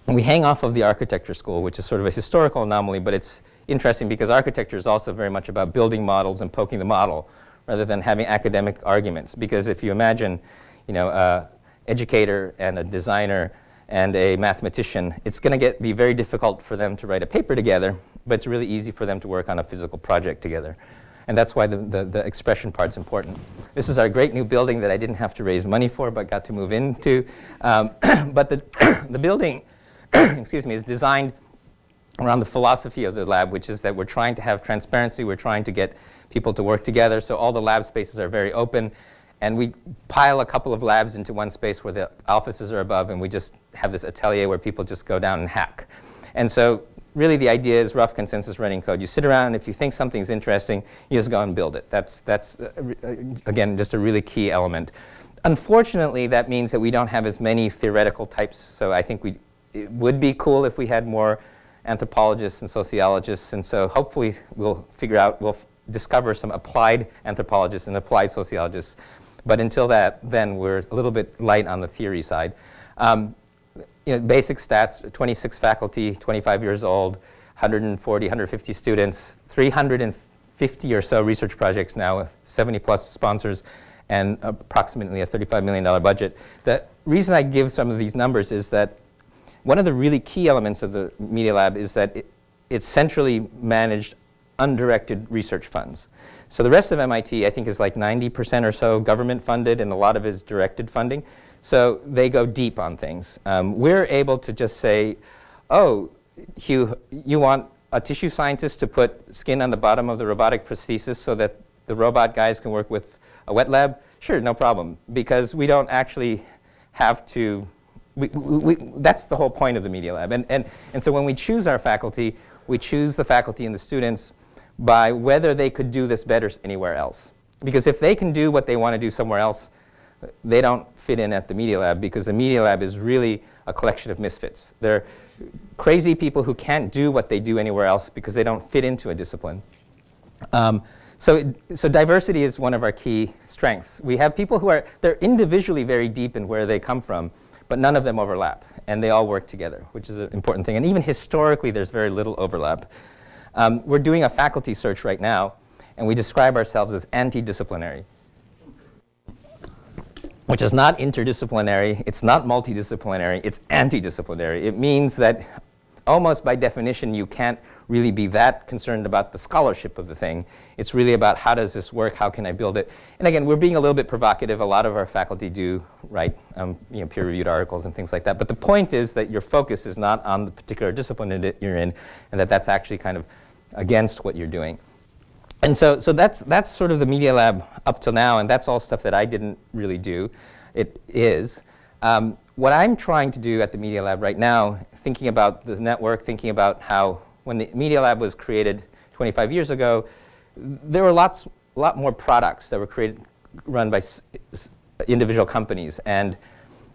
we hang off of the architecture school, which is sort of a historical anomaly, but it's interesting because architecture is also very much about building models and poking the model, rather than having academic arguments. Because if you imagine, an educator and a designer and a mathematician, it's going to be very difficult for them to write a paper together, but it's really easy for them to work on a physical project together. And that's why the expression part's important. This is our great new building that I didn't have to raise money for, but got to move into. But the building, excuse me, is designed around the philosophy of the lab, which is that we're trying to have transparency, we're trying to get people to work together, so all the lab spaces are very open, and we pile a couple of labs into one space where the offices are above, and we just have this atelier where people just go down and hack. And so really the idea is rough consensus running code. You sit around, and if you think something's interesting, you just go and build it. That's again, just a really key element. Unfortunately, that means that we don't have as many theoretical types, so I think it would be cool if we had more anthropologists and sociologists, and so hopefully we'll discover some applied anthropologists and applied sociologists. But until then we're a little bit light on the theory side. Basic stats, 26 faculty, 25 years old, 140, 150 students, 350 or so research projects now with 70 plus sponsors and approximately a $35 million budget. The reason I give some of these numbers is that one of the really key elements of the Media Lab is that it's centrally managed, undirected research funds. So the rest of MIT, I think, is like 90% or so government funded, and a lot of it is directed funding. So they go deep on things. We're able to just say, oh, Hugh, you want a tissue scientist to put skin on the bottom of the robotic prosthesis so that the robot guys can work with a wet lab? Sure, no problem, because we don't actually have to. That's the whole point of the Media Lab. And so when we choose our faculty, we choose the faculty and the students by whether they could do this better anywhere else. Because if they can do what they want to do somewhere else, they don't fit in at the Media Lab, because the Media Lab is really a collection of misfits. They're crazy people who can't do what they do anywhere else because they don't fit into a discipline. So diversity is one of our key strengths. We have people they're individually very deep in where they come from, but none of them overlap, and they all work together, which is an important thing. And even historically, there's very little overlap. We're doing a faculty search right now, and we describe ourselves as anti-disciplinary, which is not interdisciplinary, it's not multidisciplinary, it's anti-disciplinary. It means that almost by definition, you can't really be that concerned about the scholarship of the thing. It's really about how does this work, how can I build it? And again, we're being a little bit provocative. A lot of our faculty do write peer-reviewed articles and things like that. But the point is that your focus is not on the particular discipline that you're in, and that's actually kind of against what you're doing. And so that's sort of the Media Lab up till now, and that's all stuff that I didn't really do. It is. What I'm trying to do at the Media Lab right now, thinking about the network, thinking about how when the Media Lab was created 25 years ago, there were a lot more products that were run by individual companies. And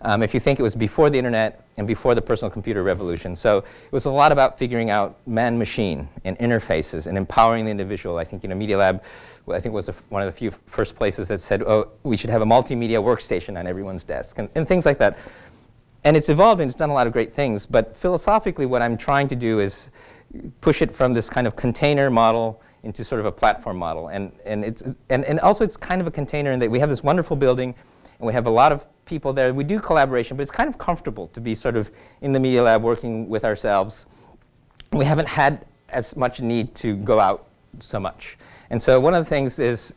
if you think it was before the internet and before the personal computer revolution. So it was a lot about figuring out man-machine and interfaces and empowering the individual. I think Media Lab, I think was one of the few first places that said, oh, we should have a multimedia workstation on everyone's desk and things like that. And it's evolved and it's done a lot of great things. But philosophically, what I'm trying to do is push it from this kind of container model into sort of a platform model. And also it's kind of a container in that we have this wonderful building and we have a lot of people there. We do collaboration, but it's kind of comfortable to be sort of in the Media Lab working with ourselves. We haven't had as much need to go out so much. And so one of the things is,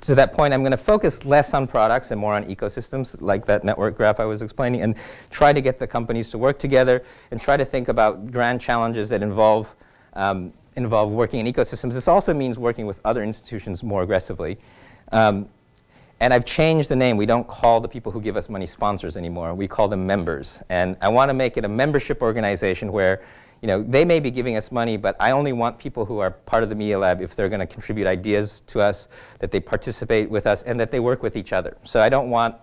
to that point, I'm going to focus less on products and more on ecosystems, like that network graph I was explaining, and try to get the companies to work together and try to think about grand challenges that involve working in ecosystems. This also means working with other institutions more aggressively. And I've changed the name. We don't call the people who give us money sponsors anymore. We call them members. And I want to make it a membership organization where they may be giving us money, but I only want people who are part of the Media Lab if they're going to contribute ideas to us, that they participate with us, and that they work with each other. So I don't want,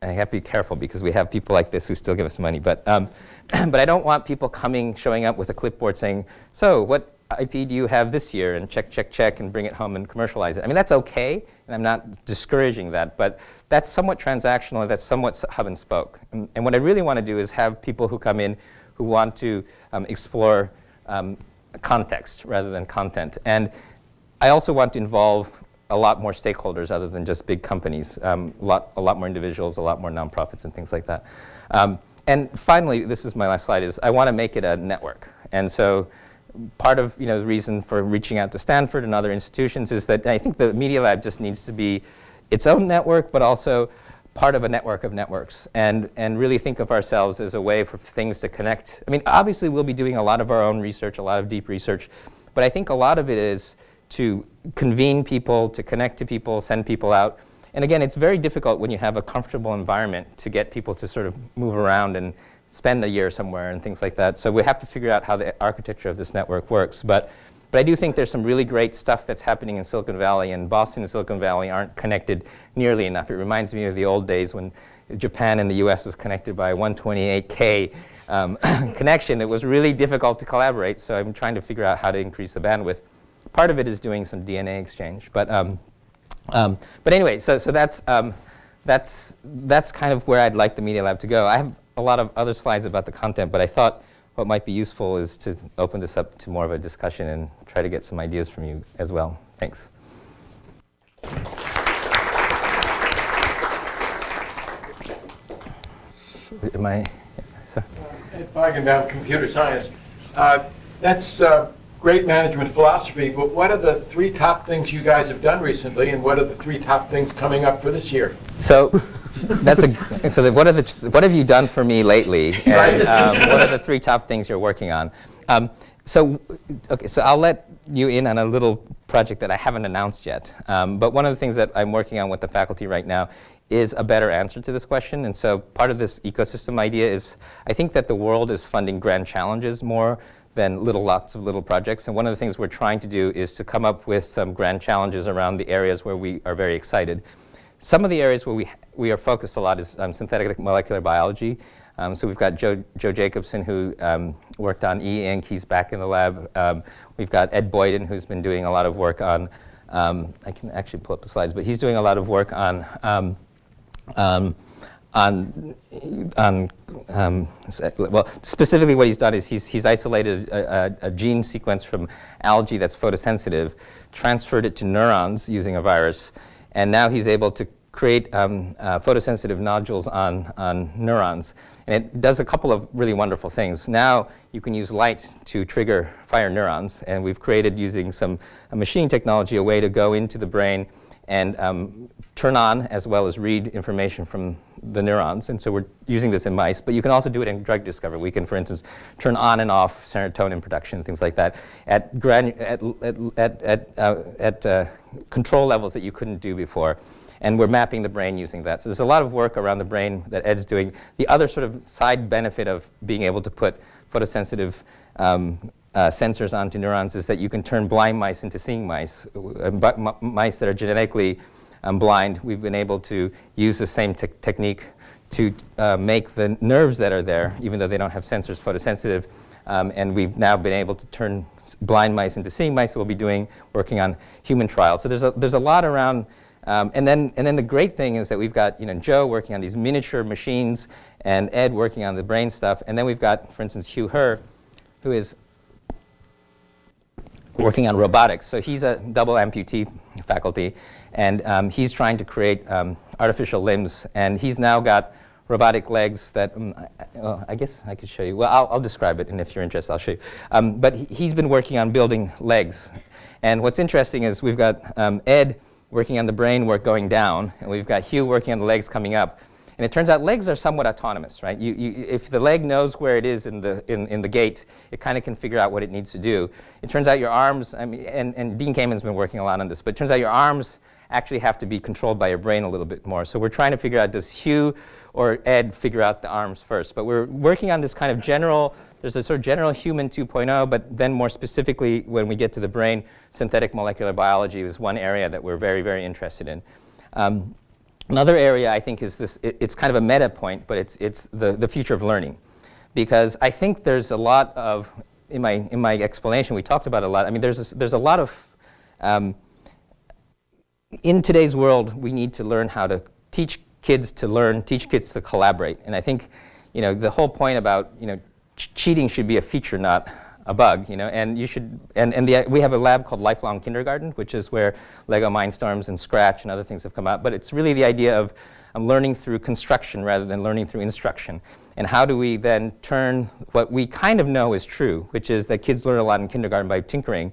I have to be careful because we have people like this who still give us money, but but I don't want people showing up with a clipboard saying, so what IP do you have this year, and check, and bring it home and commercialize it. I mean, that's okay, and I'm not discouraging that, but that's somewhat transactional, and that's somewhat hub and spoke. And what I really want to do is have people who come in who want to explore context rather than content. And I also want to involve a lot more stakeholders other than just big companies, a lot more individuals, a lot more nonprofits and things like that. And finally, this is my last slide, is I want to make it a network. And so part of the reason for reaching out to Stanford and other institutions is that I think the Media Lab just needs to be its own network, but also part of a network of networks, and really think of ourselves as a way for things to connect. I mean, obviously we'll be doing a lot of our own research, a lot of deep research, but I think a lot of it is to convene people, to connect to people, send people out. And again, it's very difficult when you have a comfortable environment to get people to sort of move around and spend a year somewhere and things like that. So we have to figure out how the architecture of this network works. But I do think there's some really great stuff that's happening in Silicon Valley, and Boston and Silicon Valley aren't connected nearly enough. It reminds me of the old days when Japan and the US was connected by a 128K connection. It was really difficult to collaborate, so I'm trying to figure out how to increase the bandwidth. Part of it is doing some DNA exchange. But anyway, so that's kind of where I'd like the Media Lab to go. I have a lot of other slides about the content, but I thought what might be useful is to open this up to more of a discussion and try to get some ideas from you as well. Thanks. Am I? So. Ed Feigenbaum, computer science. That's great management philosophy, but what are the 3 top things you guys have done recently, and what are the 3 top things coming up for this year? So what have you done for me lately, and what are the 3 top things you're working on? So I'll let you in on a little project that I haven't announced yet. But one of the things that I'm working on with the faculty right now is a better answer to this question. And so part of this ecosystem idea is, I think that the world is funding grand challenges more than lots of little projects. And one of the things we're trying to do is to come up with some grand challenges around the areas where we are very excited. Some of the areas where we are focused a lot is synthetic molecular biology. So we've got Joe Jacobson, who worked on e-ink. He's back in the lab. We've got Ed Boyden, who's been doing a lot of work on, I can actually pull up the slides, but he's doing a lot of work on well, specifically what he's done is he's isolated a gene sequence from algae that's photosensitive, transferred it to neurons using a virus, and now he's able to create photosensitive nodules on neurons. And it does a couple of really wonderful things. Now you can use light to trigger fire neurons, and we've created, using some machine technology, a way to go into the brain and turn on as well as read information from the neurons. And so we're using this in mice, but you can also do it in drug discovery. We can, for instance, turn on and off serotonin production, things like that, at control levels that you couldn't do before. And we're mapping the brain using that. So there's a lot of work around the brain that Ed's doing. The other sort of side benefit of being able to put photosensitive sensors onto neurons is that you can turn blind mice into seeing mice. Mice that are genetically blind, we've been able to use the same technique to make the nerves that are there, even though they don't have sensors, photosensitive. And we've now been able to turn blind mice into seeing mice. So we'll be working on human trials. So there's a lot around. And then the great thing is that we've got Joe working on these miniature machines, and Ed working on the brain stuff. And then we've got, for instance, Hugh Herr, who is working on robotics. So he's a double amputee faculty, and he's trying to create artificial limbs. And he's now got robotic legs that, I guess I could show you. Well, I'll describe it, and if you're interested, I'll show you. But he's been working on building legs. And what's interesting is we've got Ed working on the brain work going down, and we've got Hugh working on the legs coming up. And it turns out legs are somewhat autonomous, right? If the leg knows where it is in the gait, it kind of can figure out what it needs to do. It turns out your arms, I mean, and Dean Kamen's been working a lot on this, but it turns out your arms actually have to be controlled by your brain a little bit more. So we're trying to figure out, does Hugh or Ed figure out the arms first? But we're working on this kind of general, there's a sort of general human 2.0, but then more specifically when we get to the brain, synthetic molecular biology is one area that we're very, very interested in. Another area I think is this, it's kind of a meta point, but it's the future of learning. Because I think there's a lot of, in my explanation, we talked about a lot, I mean, there's a lot of, in today's world, we need to learn how to teach kids to learn, teach kids to collaborate. And I think, the whole point about, cheating should be a feature, not a bug, and you should, we have a lab called Lifelong Kindergarten, which is where Lego Mindstorms and Scratch and other things have come out, but it's really the idea of learning through construction rather than learning through instruction. And how do we then turn what we kind of know is true, which is that kids learn a lot in kindergarten by tinkering,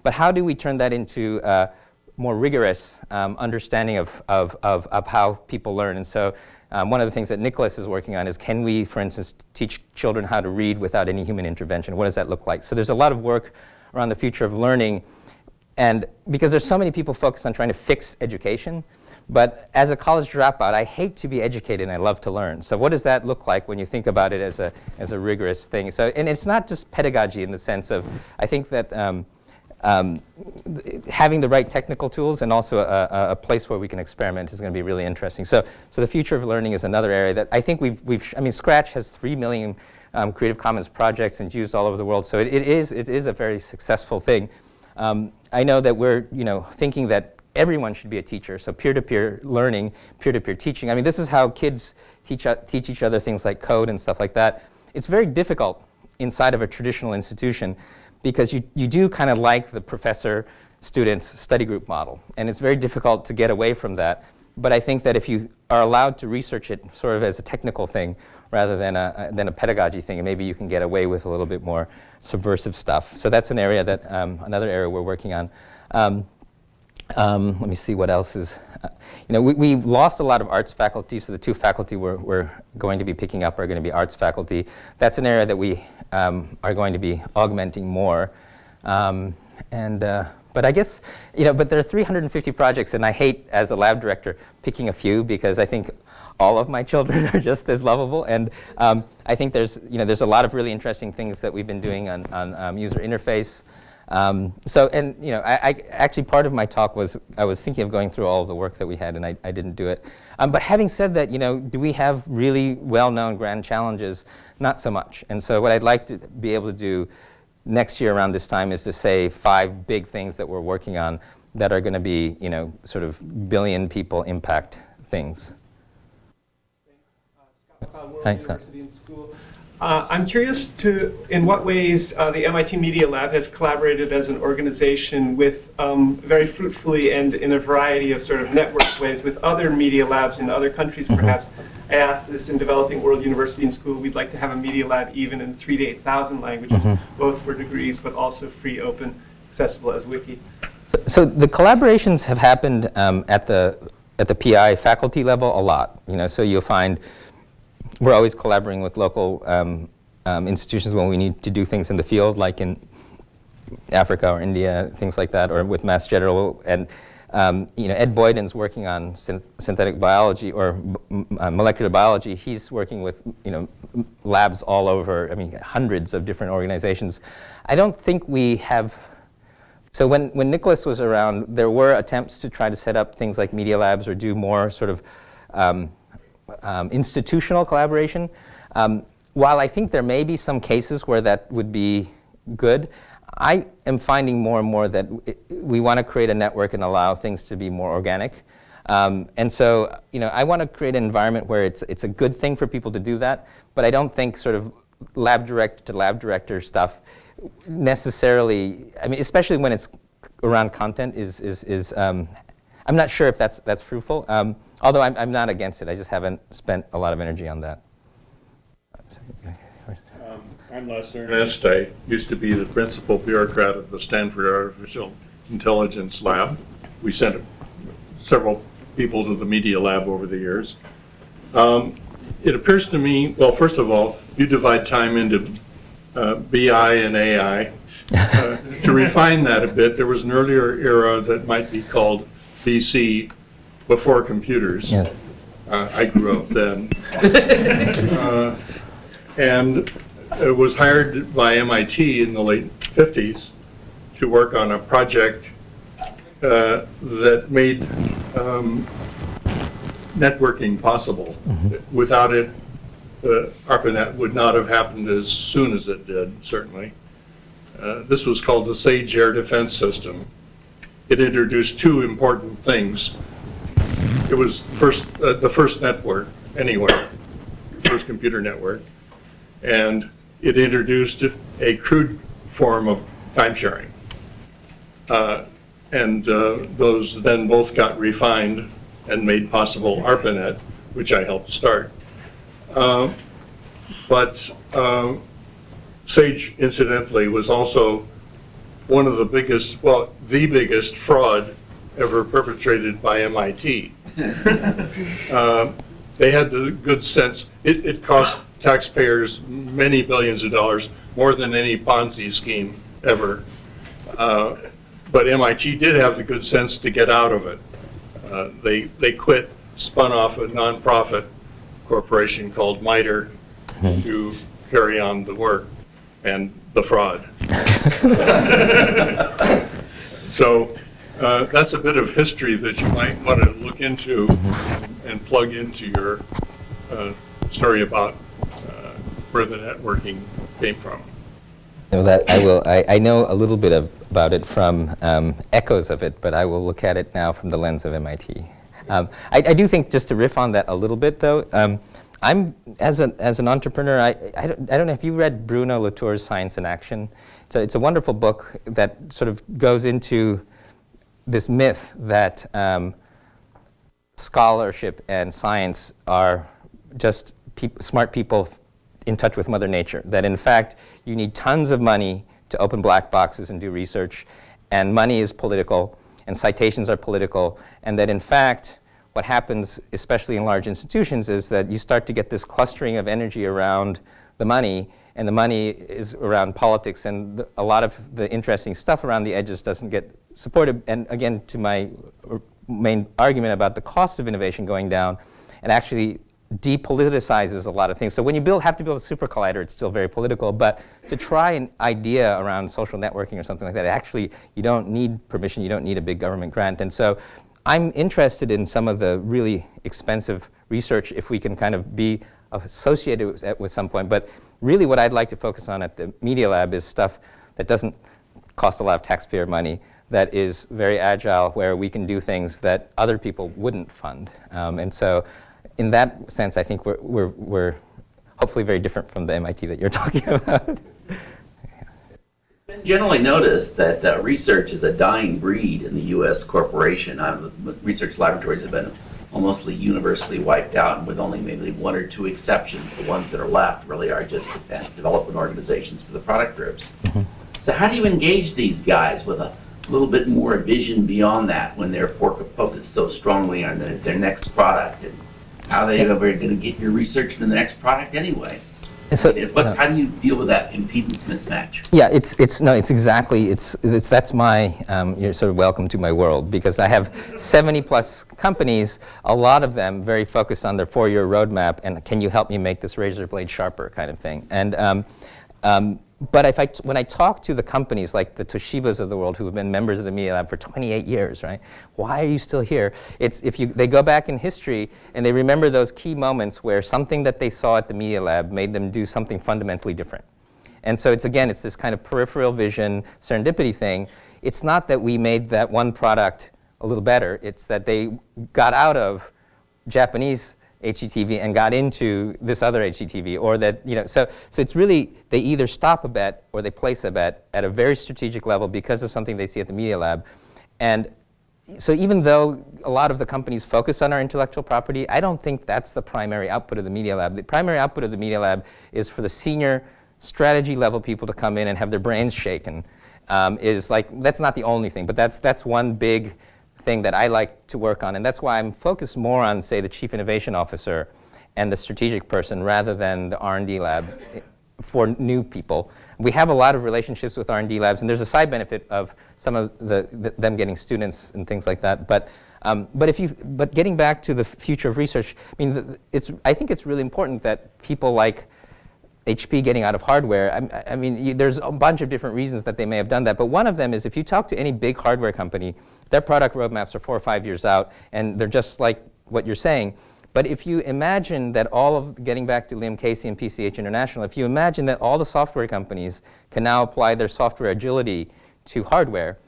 but how do we turn that into more rigorous understanding of how people learn? And so one of the things that Nicholas is working on is, can we, for instance, teach children how to read without any human intervention? What does that look like? So there's a lot of work around the future of learning, and because there's so many people focused on trying to fix education, but as a college dropout, I hate to be educated and I love to learn. So what does that look like when you think about it as a rigorous thing? So, and it's not just pedagogy in the sense of, I think that having the right technical tools and also a place where we can experiment is going to be really interesting. So the future of learning is another area that I think I mean, Scratch has 3 million Creative Commons projects and used all over the world. So it is a very successful thing. I know that we're, thinking that everyone should be a teacher. So peer-to-peer learning, peer-to-peer teaching. I mean, this is how kids teach each other things like code and stuff like that. It's very difficult inside of a traditional institution, because you do kind of like the professor-students study group model. And it's very difficult to get away from that. But I think that if you are allowed to research it sort of as a technical thing rather than a pedagogy thing, and maybe you can get away with a little bit more subversive stuff. So that's an area that, another area we're working on. Let me see what else is. We've lost a lot of arts faculty, so the 2 faculty we're going to be picking up are going to be arts faculty. That's an area that we are going to be augmenting more. But I guess, but there are 350 projects, and I hate, as a lab director, picking a few, because I think all of my children are just as lovable. And I think there's a lot of really interesting things that we've been doing on user interface. I actually, part of my talk was, I was thinking of going through all of the work that we had, and I didn't do it. But having said that, do we have really well-known grand challenges? Not so much. And so what I'd like to be able to do next year around this time is to say 5 big things that we're working on that are going to be, sort of billion people impact things. World Thanks, University and School. I'm curious in what ways the MIT Media Lab has collaborated as an organization with very fruitfully and in a variety of sort of networked ways with other media labs in other countries, perhaps. I asked this in Developing World University and School. We'd like to have a media lab even in 3,000 to 8,000 languages, both for degrees but also free, open, accessible as wiki. So the collaborations have happened at the PI faculty level a lot. So you'll find we're always collaborating with local institutions when we need to do things in the field, like in Africa or India, things like that, or with Mass General. And Ed Boyden's working on synthetic biology or molecular biology. He's working with labs all over. I mean, hundreds of different organizations. I don't think we have. So when Nicholas was around, there were attempts to try to set up things like media labs or do more sort of institutional collaboration. While I think there may be some cases where that would be good, I am finding more and more that we want to create a network and allow things to be more organic. And so, I want to create an environment where it's a good thing for people to do that, but I don't think sort of lab director to lab director stuff necessarily, I mean, especially when it's around content is I'm not sure if that's fruitful. Although I'm not against it, I just haven't spent a lot of energy on that. I'm Les Ernest. I used to be the principal bureaucrat of the Stanford Artificial Intelligence Lab. We sent several people to the media lab over the years. It appears to me, well, first of all, you divide time into BI and AI. To refine that a bit, there was an earlier era that might be called BC, before computers. Yes. I grew up then. And was hired by MIT in the late 50s to work on a project that made networking possible. Mm-hmm. Without it, ARPANET would not have happened as soon as it did, certainly. This was called the SAGE Air Defense System. It introduced two important things. It was the first network anywhere, first computer network, and it introduced a crude form of time sharing. Those then both got refined and made possible ARPANET, which I helped start. But SAGE, incidentally, was also one of the biggest, well, the biggest fraud ever perpetrated by MIT. They had the good sense, it cost taxpayers many billions of dollars, more than any Ponzi scheme ever. But MIT did have the good sense to get out of it. They quit, spun off a nonprofit corporation called MITRE to carry on the work and the fraud. So that's a bit of history that you might want to look into and plug into your story about where the networking came from. No, that I will. I know a little bit about it from echoes of it, but I will look at it now from the lens of MIT. I do think, just to riff on that a little bit, though, I'm as an entrepreneur. I don't know if you read Bruno Latour's Science in Action. It's a wonderful book that sort of goes into this myth that scholarship and science are just smart people in touch with Mother Nature. That in fact, you need tons of money to open black boxes and do research, and money is political, and citations are political, and that in fact, what happens, especially in large institutions, is that you start to get this clustering of energy around the money, and the money is around politics, and a lot of the interesting stuff around the edges doesn't get supported. And again, to my main argument about the cost of innovation going down, it actually depoliticizes a lot of things. So when you have to build a super collider, it's still very political, but to try an idea around social networking or something like that, actually, you don't need permission, you don't need a big government grant. And so I'm interested in some of the really expensive research if we can kind of be associated with some point. But really what I'd like to focus on at the Media Lab is stuff that doesn't cost a lot of taxpayer money, that is very agile, where we can do things that other people wouldn't fund. And so in that sense, I think we're hopefully very different from the MIT that you're talking about. It's been generally noticed that research is a dying breed in the U.S. corporation. Research laboratories have been almost universally wiped out, with only maybe one or two exceptions. The ones that are left really are just advanced development organizations for the product groups. Mm-hmm. So how do you engage these guys with a little bit more vision beyond that when they're focused so strongly on their next product? And how are they ever going to get your research into the next product anyway? So, how do you deal with that impedance mismatch? Yeah, it's exactly, that's my, you're sort of welcome to my world, because I have 70 plus companies, a lot of them very focused on their 4-year roadmap, and can you help me make this razor blade sharper kind of thing. And but when I talk to the companies like the Toshibas of the world, who have been members of the Media Lab for 28 years, right? Why are you still here? It's they go back in history and they remember those key moments where something that they saw at the Media Lab made them do something fundamentally different. And so it's this kind of peripheral vision, serendipity thing. It's not that we made that one product a little better. It's that they got out of Japanese HGTV and got into this other HGTV, or that, so it's really, they either stop a bet or they place a bet at a very strategic level because of something they see at the Media Lab. And so even though a lot of the companies focus on our intellectual property, I don't think that's the primary output of the Media Lab. The primary output of the Media Lab is for the senior strategy level people to come in and have their brains shaken. That's not the only thing, but that's one big thing that I like to work on, and that's why I'm focused more on, say, the Chief Innovation Officer and the strategic person rather than the R&D lab for new people. We have a lot of relationships with R&D labs, and there's a side benefit of some of them getting students and things like that. But getting back to the future of research, I mean, I think it's really important that people like HP getting out of hardware. I mean, there's a bunch of different reasons that they may have done that, but one of them is if you talk to any big hardware company, their product roadmaps are 4 or 5 years out, and they're just like what you're saying. But if you imagine that getting back to Liam Casey and PCH International, if you imagine that all the software companies can now apply their software agility to hardware,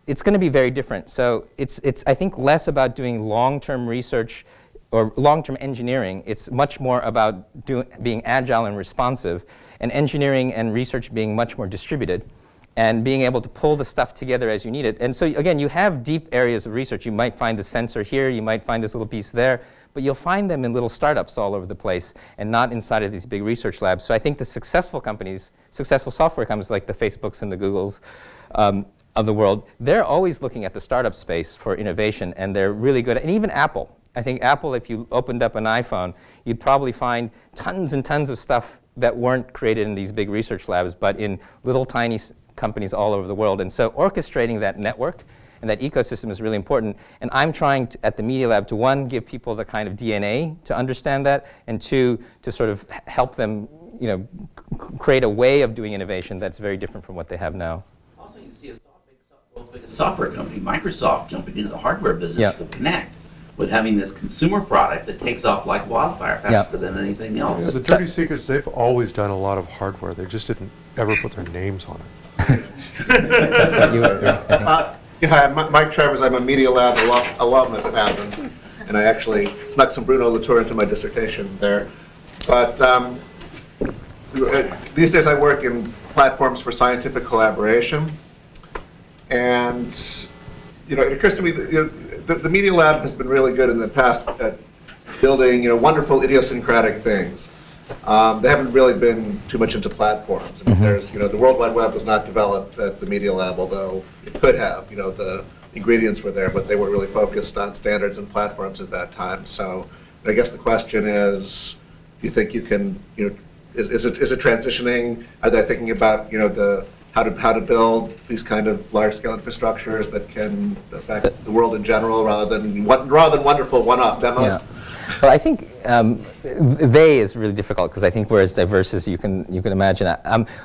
it's going to be very different. So it's I think, less about doing long-term research or long-term engineering. It's much more about being agile and responsive, and engineering and research being much more distributed, and being able to pull the stuff together as you need it. And so again, you have deep areas of research. You might find the sensor here, you might find this little piece there, but you'll find them in little startups all over the place and not inside of these big research labs. So I think the successful companies, successful software companies like the Facebooks and the Googles of the world, they're always looking at the startup space for innovation, and they're really good. And even Apple. I think Apple, if you opened up an iPhone, you'd probably find tons and tons of stuff that weren't created in these big research labs, but in little tiny companies all over the world. And so orchestrating that network and that ecosystem is really important. And I'm trying at the Media Lab to, one, give people the kind of DNA to understand that, and two, to sort of help them, create a way of doing innovation that's very different from what they have now. Also, you see world's biggest software company, Microsoft, jumping into the hardware business with Connect, with having this consumer product that takes off like wildfire, faster than anything else. Yeah, the dirty secret is they've always done a lot of hardware. They just didn't ever put their names on it. That's what you were saying. Yeah, Mike Travers. I'm a Media Lab alum, as it happens, and I actually snuck some Bruno Latour into my dissertation there. But these days I work in platforms for scientific collaboration, and it occurs to me that the Media Lab has been really good in the past at building wonderful idiosyncratic things. They haven't really been too much into platforms. I mean, there's, the World Wide Web was not developed at the Media Lab, although it could have. The ingredients were there, but they were really focused on standards and platforms at that time. So I guess the question is, do you think you can, is it transitioning? Are they thinking about, how to build these kind of large-scale infrastructures that can affect the world in general, rather than wonderful one-off demos? Yeah. Well, I think they is really difficult, because I think we're as diverse as you can imagine.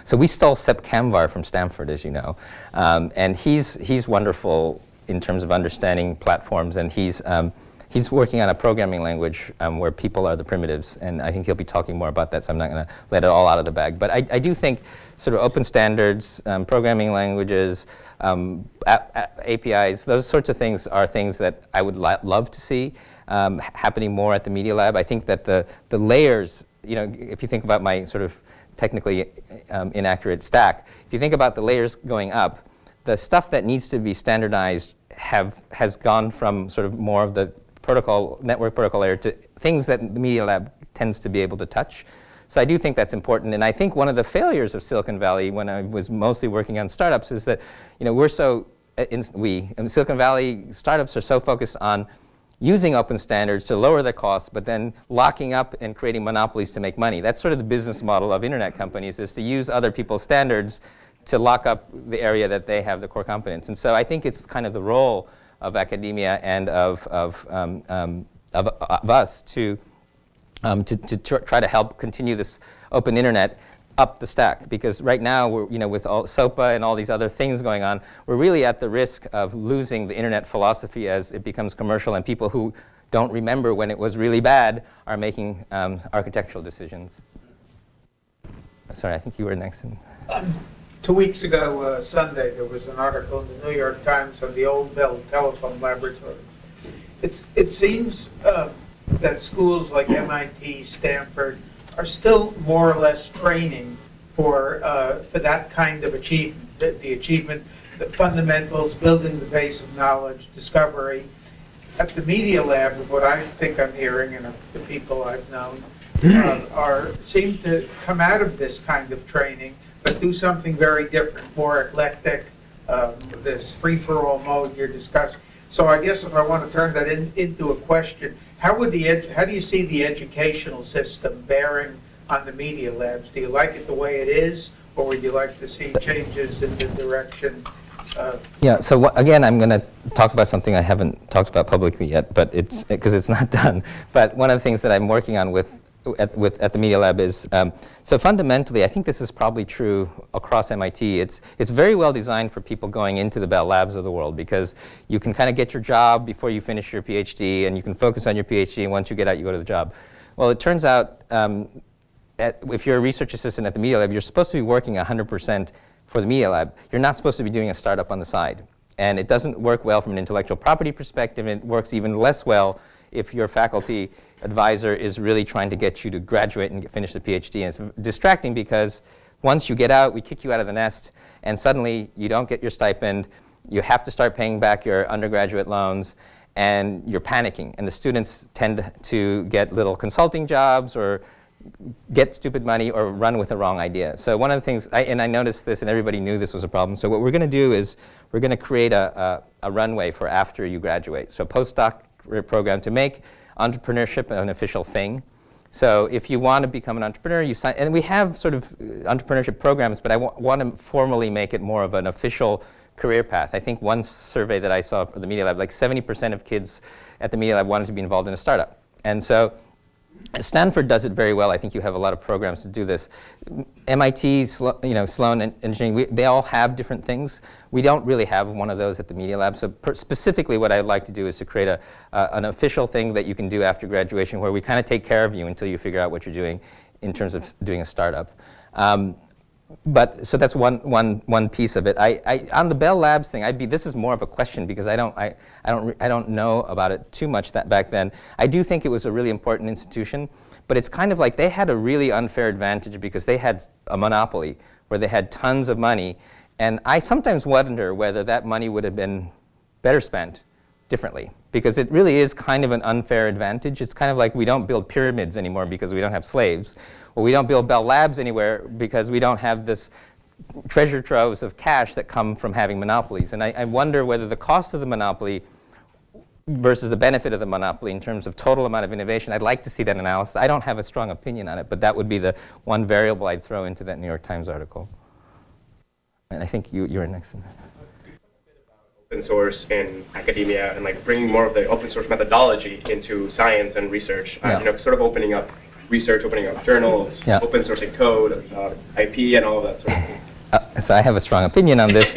So we stole Sepp Kamvar from Stanford, as you know, and he's wonderful in terms of understanding platforms, and he's working on a programming language where people are the primitives, and I think he'll be talking more about that, so I'm not going to let it all out of the bag. But I do think sort of open standards, programming languages, APIs, those sorts of things are things that I would love to see happening more at the Media Lab. I think that the layers, if you think about my sort of technically inaccurate stack, if you think about the layers going up, the stuff that needs to be standardized has gone from sort of more of the network protocol layer to things that the Media Lab tends to be able to touch. So I do think that's important, and I think one of the failures of Silicon Valley when I was mostly working on startups is that Silicon Valley startups are so focused on using open standards to lower their costs, but then locking up and creating monopolies to make money. That's sort of the business model of internet companies, is to use other people's standards to lock up the area that they have the core competence. And so I think it's kind of the role of academia and of us to try to help continue this open internet up the stack, because right now we're, with all SOPA and all these other things going on, we're really at the risk of losing the internet philosophy as it becomes commercial, and people who don't remember when it was really bad are making architectural decisions. Sorry, I think you were next. 2 weeks ago, Sunday, there was an article in the New York Times on the Old Bell Telephone Laboratories. It seems that schools like MIT, Stanford, are still more or less training for that kind of achievement, the achievement, the fundamentals, building the base of knowledge, discovery. At the Media Lab, what I think I'm hearing, and the people I've known, seem to come out of this kind of training, but do something very different, more eclectic, this free-for-all mode you're discussing. So I guess if I want to turn that into a question, how do you see the educational system bearing on the Media Labs? Do you like it the way it is, or would you like to see changes in the direction? Yeah, so again, I'm going to talk about something I haven't talked about publicly yet, but it's because it's not done. But one of the things that I'm working on at the Media Lab is, so fundamentally, I think this is probably true across MIT. It's very well designed for people going into the Bell Labs of the world, because you can kind of get your job before you finish your PhD, and you can focus on your PhD, and once you get out, you go to the job. Well, it turns out, if you're a research assistant at the Media Lab, you're supposed to be working 100% for the Media Lab. You're not supposed to be doing a startup on the side. And it doesn't work well from an intellectual property perspective, and it works even less well if your faculty advisor is really trying to get you to graduate and finish the PhD. And it's distracting because once you get out, we kick you out of the nest, and suddenly you don't get your stipend, you have to start paying back your undergraduate loans, and you're panicking. And the students tend to get little consulting jobs or get stupid money or run with the wrong idea. So one of the things, and I noticed this and everybody knew this was a problem, so what we're going to do is we're going to create a runway for after you graduate. So a postdoc program to make entrepreneurship an official thing. So if you want to become an entrepreneur, you sign, and we have sort of entrepreneurship programs, but I want to formally make it more of an official career path. I think one survey that I saw for the Media Lab, like 70% of kids at the Media Lab wanted to be involved in a startup. And so Stanford does it very well. I think you have a lot of programs to do this. MIT, Sloan Engineering, they all have different things. We don't really have one of those at the Media Lab. So specifically what I'd like to do is to create an official thing that you can do after graduation, where we kind of take care of you until you figure out what you're doing in terms of doing a startup. So that's one piece of it. On the Bell Labs thing, this is more of a question because I don't know about it too much back then. I do think it was a really important institution, but it's kind of like they had a really unfair advantage because they had a monopoly where they had tons of money, and I sometimes wonder whether that money would have been better spent differently, because it really is kind of an unfair advantage. It's kind of like we don't build pyramids anymore because we don't have slaves. Well, we don't build Bell Labs anywhere because we don't have this treasure troves of cash that come from having monopolies. And I wonder whether the cost of the monopoly versus the benefit of the monopoly in terms of total amount of innovation, I'd like to see that analysis. I don't have a strong opinion on it, but that would be the one variable I'd throw into that New York Times article. And I think you're next. Open source in academia and like bringing more of the open source methodology into science and research, sort of opening up research, opening up journals, open sourcing code, IP, and all of that sort of thing. So I have a strong opinion on this,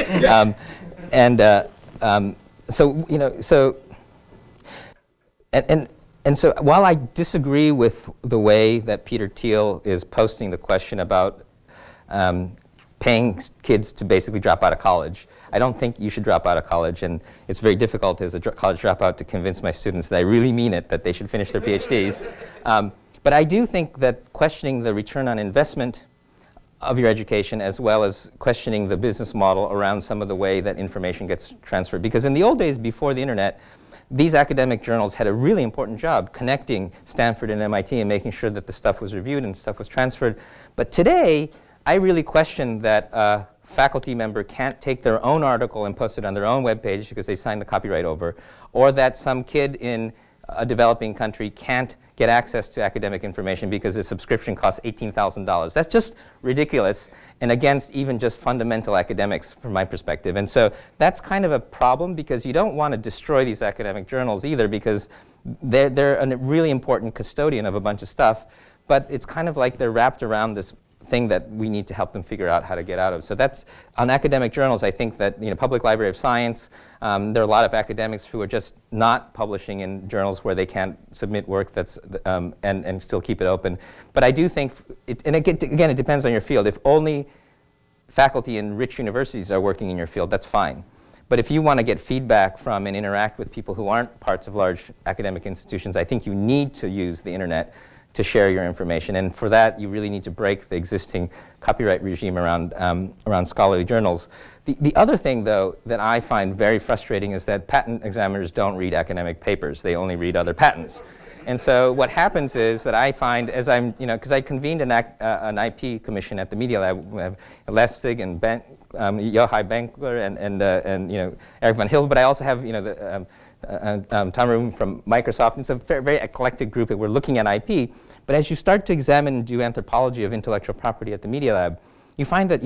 so while I disagree with the way that Peter Thiel is posting the question about paying kids to basically drop out of college, I don't think you should drop out of college, and it's very difficult as a college dropout to convince my students that I really mean it, that they should finish their PhDs. But I do think that questioning the return on investment of your education, as well as questioning the business model around some of the way that information gets transferred. Because in the old days, before the internet, these academic journals had a really important job connecting Stanford and MIT and making sure that the stuff was reviewed and stuff was transferred. But today, I really question that a faculty member can't take their own article and post it on their own webpage because they signed the copyright over, or that some kid in a developing country can't get access to academic information because his subscription costs $18,000. That's just ridiculous and against even just fundamental academics from my perspective. And so that's kind of a problem, because you don't want to destroy these academic journals either, because they're a really important custodian of a bunch of stuff, but it's kind of like they're wrapped around this thing that we need to help them figure out how to get out of. So that's, on academic journals, I think that, Public Library of Science, there are a lot of academics who are just not publishing in journals where they can't submit work that's, and still keep it open. But I do think, again, it depends on your field. If only faculty in rich universities are working in your field, that's fine. But if you want to get feedback from and interact with people who aren't parts of large academic institutions, I think you need to use the internet to share your information. And for that, you really need to break the existing copyright regime around scholarly journals. The other thing, though, that I find very frustrating is that patent examiners don't read academic papers. They only read other patents. And so what happens is that I find, as I'm, because I convened an IP commission at the Media Lab, we have Lestig and Yochai Benkler and Eric Van Hill, but I also have, the Tom Room from Microsoft. It's a very eclectic group, and we're looking at IP. But as you start to examine and do anthropology of intellectual property at the Media Lab, you find that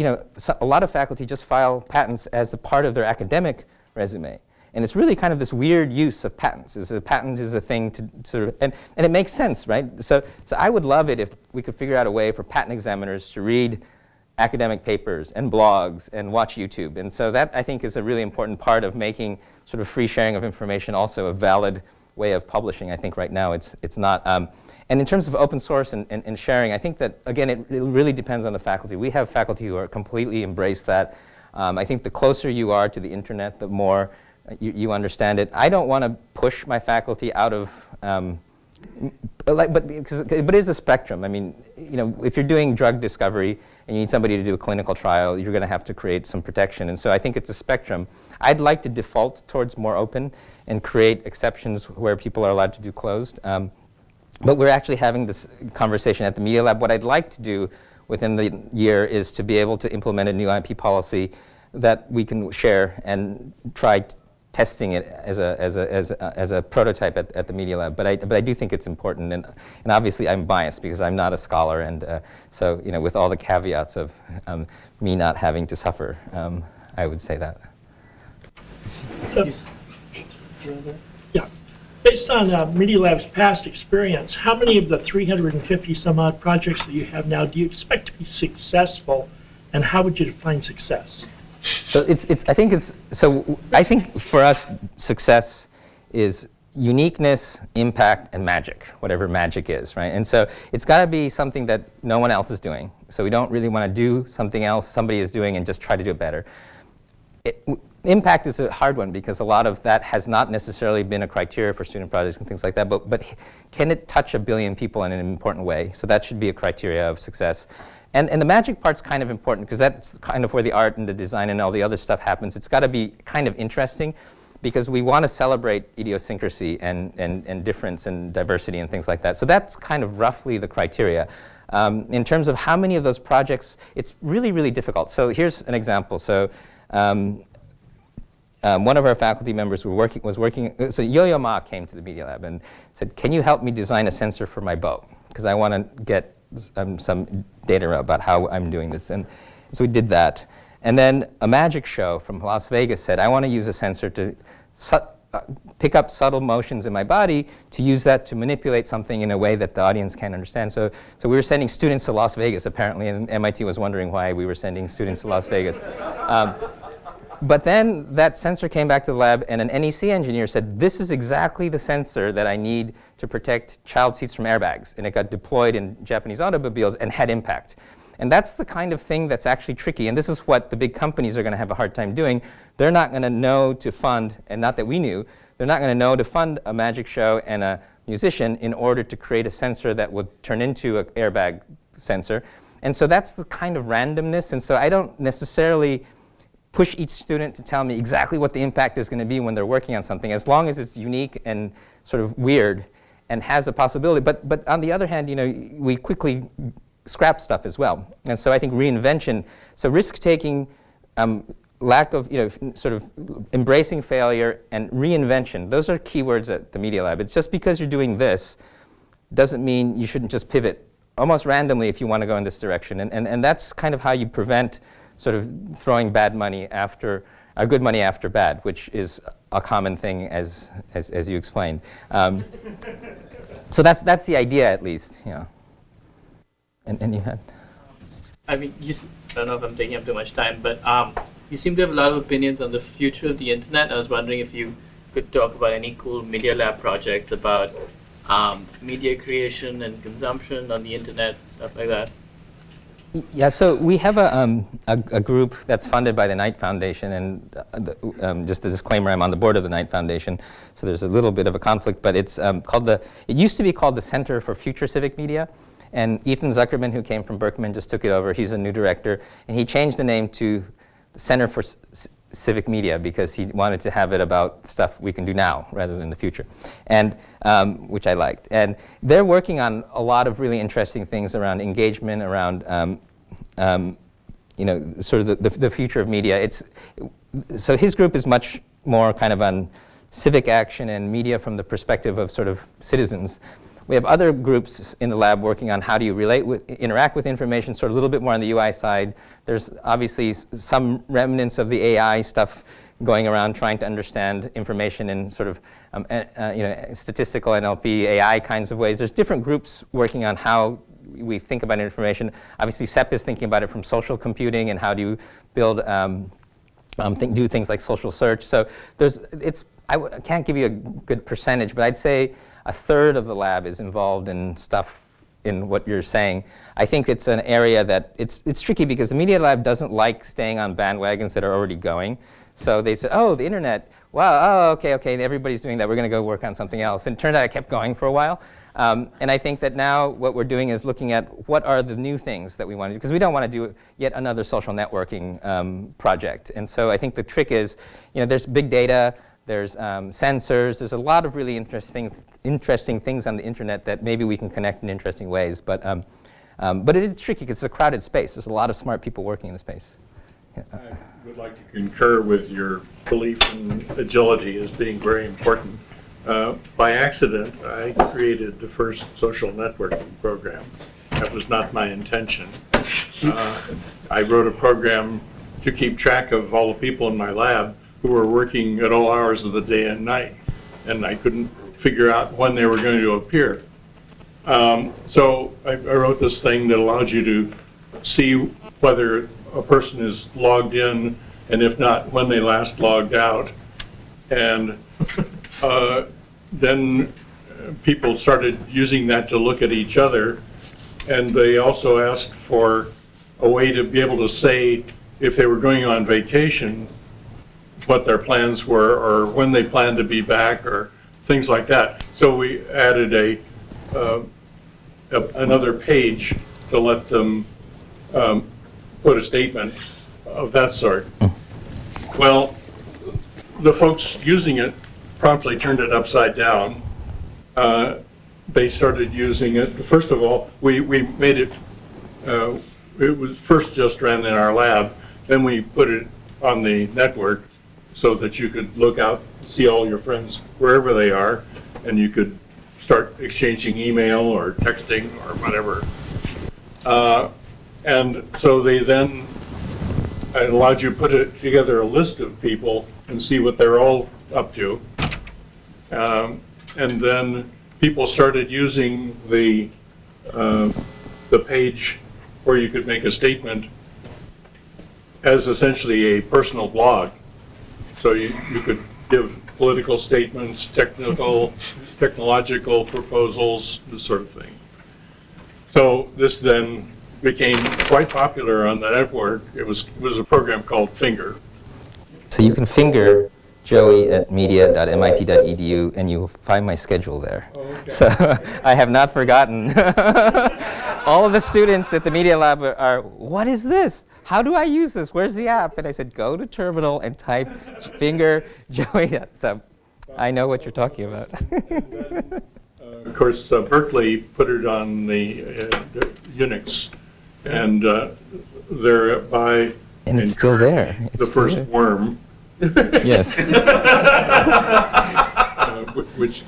a lot of faculty just file patents as a part of their academic resume. And it's really kind of this weird use of patents. A patent is a thing to sort of, and it makes sense, right? So I would love it if we could figure out a way for patent examiners to read academic papers and blogs and watch YouTube. And so that, I think, is a really important part of making sort of free sharing of information also a valid way of publishing. I think right now it's not. And in terms of open source and sharing, I think that, again, it really depends on the faculty. We have faculty who are completely embrace that. I think the closer you are to the internet, the more you understand it. I don't want to push my faculty out of, but it is a spectrum. I mean, if you're doing drug discovery and you need somebody to do a clinical trial, you're going to have to create some protection. And so I think it's a spectrum. I'd like to default towards more open and create exceptions where people are allowed to do closed. But we're actually having this conversation at the Media Lab. What I'd like to do within the year is to be able to implement a new IP policy that we can share and try testing it as a prototype at the Media Lab. But I do think it's important, and obviously I'm biased because I'm not a scholar, and so with all the caveats of me not having to suffer, I would say that. Yeah. Based on Media Lab's past experience, how many of the 350 some odd projects that you have now do you expect to be successful, and how would you define success? So I think for us, success is uniqueness, impact, and magic, whatever magic is, right? And so it's got to be something that no one else is doing. So we don't really want to do something else somebody is doing and just try to do it better. Impact is a hard one because a lot of that has not necessarily been a criteria for student projects and things like that, but can it touch 1 billion people in an important way? So that should be a criteria of success. And the magic part's kind of important because that's kind of where the art and the design and all the other stuff happens. It's got to be kind of interesting because we want to celebrate idiosyncrasy and difference and diversity and things like that. So that's kind of roughly the criteria. In terms of how many of those projects, it's really, really difficult. So here's an example. So one of our faculty members was working, so Yo-Yo Ma came to the Media Lab and said, can you help me design a sensor for my bow? Because I want to get some data about how I'm doing this. And so we did that. And then a magic show from Las Vegas said, I want to use a sensor to pick up subtle motions in my body to use that to manipulate something in a way that the audience can't understand. So we were sending students to Las Vegas, apparently, and MIT was wondering why we were sending students to Las Vegas. But then that sensor came back to the lab, and an NEC engineer said, this is exactly the sensor that I need to protect child seats from airbags. And it got deployed in Japanese automobiles and had impact. And that's the kind of thing that's actually tricky. And this is what the big companies are going to have a hard time doing. They're not going to know to fund, and not that we knew, they're not going to know to fund a magic show and a musician in order to create a sensor that would turn into an airbag sensor. And so that's the kind of randomness. And so I don't necessarily push each student to tell me exactly what the impact is going to be when they're working on something, as long as it's unique and sort of weird and has a possibility. But on the other hand, we quickly scrap stuff as well. And so I think reinvention, so risk-taking, lack of, sort of embracing failure and reinvention, those are keywords at the Media Lab. It's just because you're doing this doesn't mean you shouldn't just pivot almost randomly if you want to go in this direction. And that's kind of how you prevent sort of throwing bad money after, good money after bad, which is a common thing as you explained. So that's the idea, at least. And you had? I mean, I don't know if I'm taking up too much time, but you seem to have a lot of opinions on the future of the internet. I was wondering if you could talk about any cool Media Lab projects about media creation and consumption on the internet, stuff like that. Yeah, so we have a group that's funded by the Knight Foundation, and just a disclaimer, I'm on the board of the Knight Foundation, so there's a little bit of a conflict, but it's it used to be called the Center for Future Civic Media, and Ethan Zuckerman, who came from Berkman, just took it over. He's a new director, and he changed the name to the Center for Civic Media because he wanted to have it about stuff we can do now rather than the future, and which I liked. And they're working on a lot of really interesting things around engagement, around sort of the future of media. So his group is much more kind of on civic action and media from the perspective of sort of citizens. We have other groups in the lab working on how do you interact with information, sort of a little bit more on the UI side. There's obviously some remnants of the AI stuff going around trying to understand information in sort of statistical NLP, AI kinds of ways. There's different groups working on how we think about information. Obviously, CEP is thinking about it from social computing and how do you build, do things like social search. So I can't give you a good percentage, but I'd say a third of the lab is involved in stuff in what you're saying. I think it's an area that it's tricky because the Media Lab doesn't like staying on bandwagons that are already going. So they said, oh, the internet, wow, oh, okay, everybody's doing that. We're going to go work on something else. And it turned out I kept going for a while. And I think that now what we're doing is looking at what are the new things that we want to do, because we don't want to do yet another social networking project. And so I think the trick is, there's big data, there's sensors, there's a lot of really interesting things on the internet that maybe we can connect in interesting ways. But it is tricky because it's a crowded space. There's a lot of smart people working in the space. I would like to concur with your belief in agility as being very important. By accident, I created the first social networking program. That was not my intention. I wrote a program to keep track of all the people in my lab who were working at all hours of the day and night, and I couldn't figure out when they were going to appear. So I wrote this thing that allows you to see whether a person is logged in, and if not, when they last logged out. And then people started using that to look at each other, and they also asked for a way to be able to say if they were going on vacation, what their plans were, or when they planned to be back, or things like that. So we added another page to let them put a statement of that sort. Well, the folks using it promptly turned it upside down. They started using it. First of all, we made it, it was first just ran in our lab, then we put it on the network so that you could look out, see all your friends wherever they are, and you could start exchanging email or texting or whatever. And so they then allowed you to put together a list of people and see what they're all up to. And then people started using the page where you could make a statement as essentially a personal blog. So you could give political statements, technological proposals, this sort of thing. So this then became quite popular on the network. It was a program called Finger. So you can finger Joey at media.mit.edu, and you'll find my schedule there. Oh, okay. So I have not forgotten. All of the students at the Media Lab are, what is this? How do I use this? Where's the app? And I said, go to terminal and type finger Joey. So I know what you're talking about. Then, of course, Berkeley put it on the Unix, and thereby and it's still there. It's the still first there. worm. Yes. Which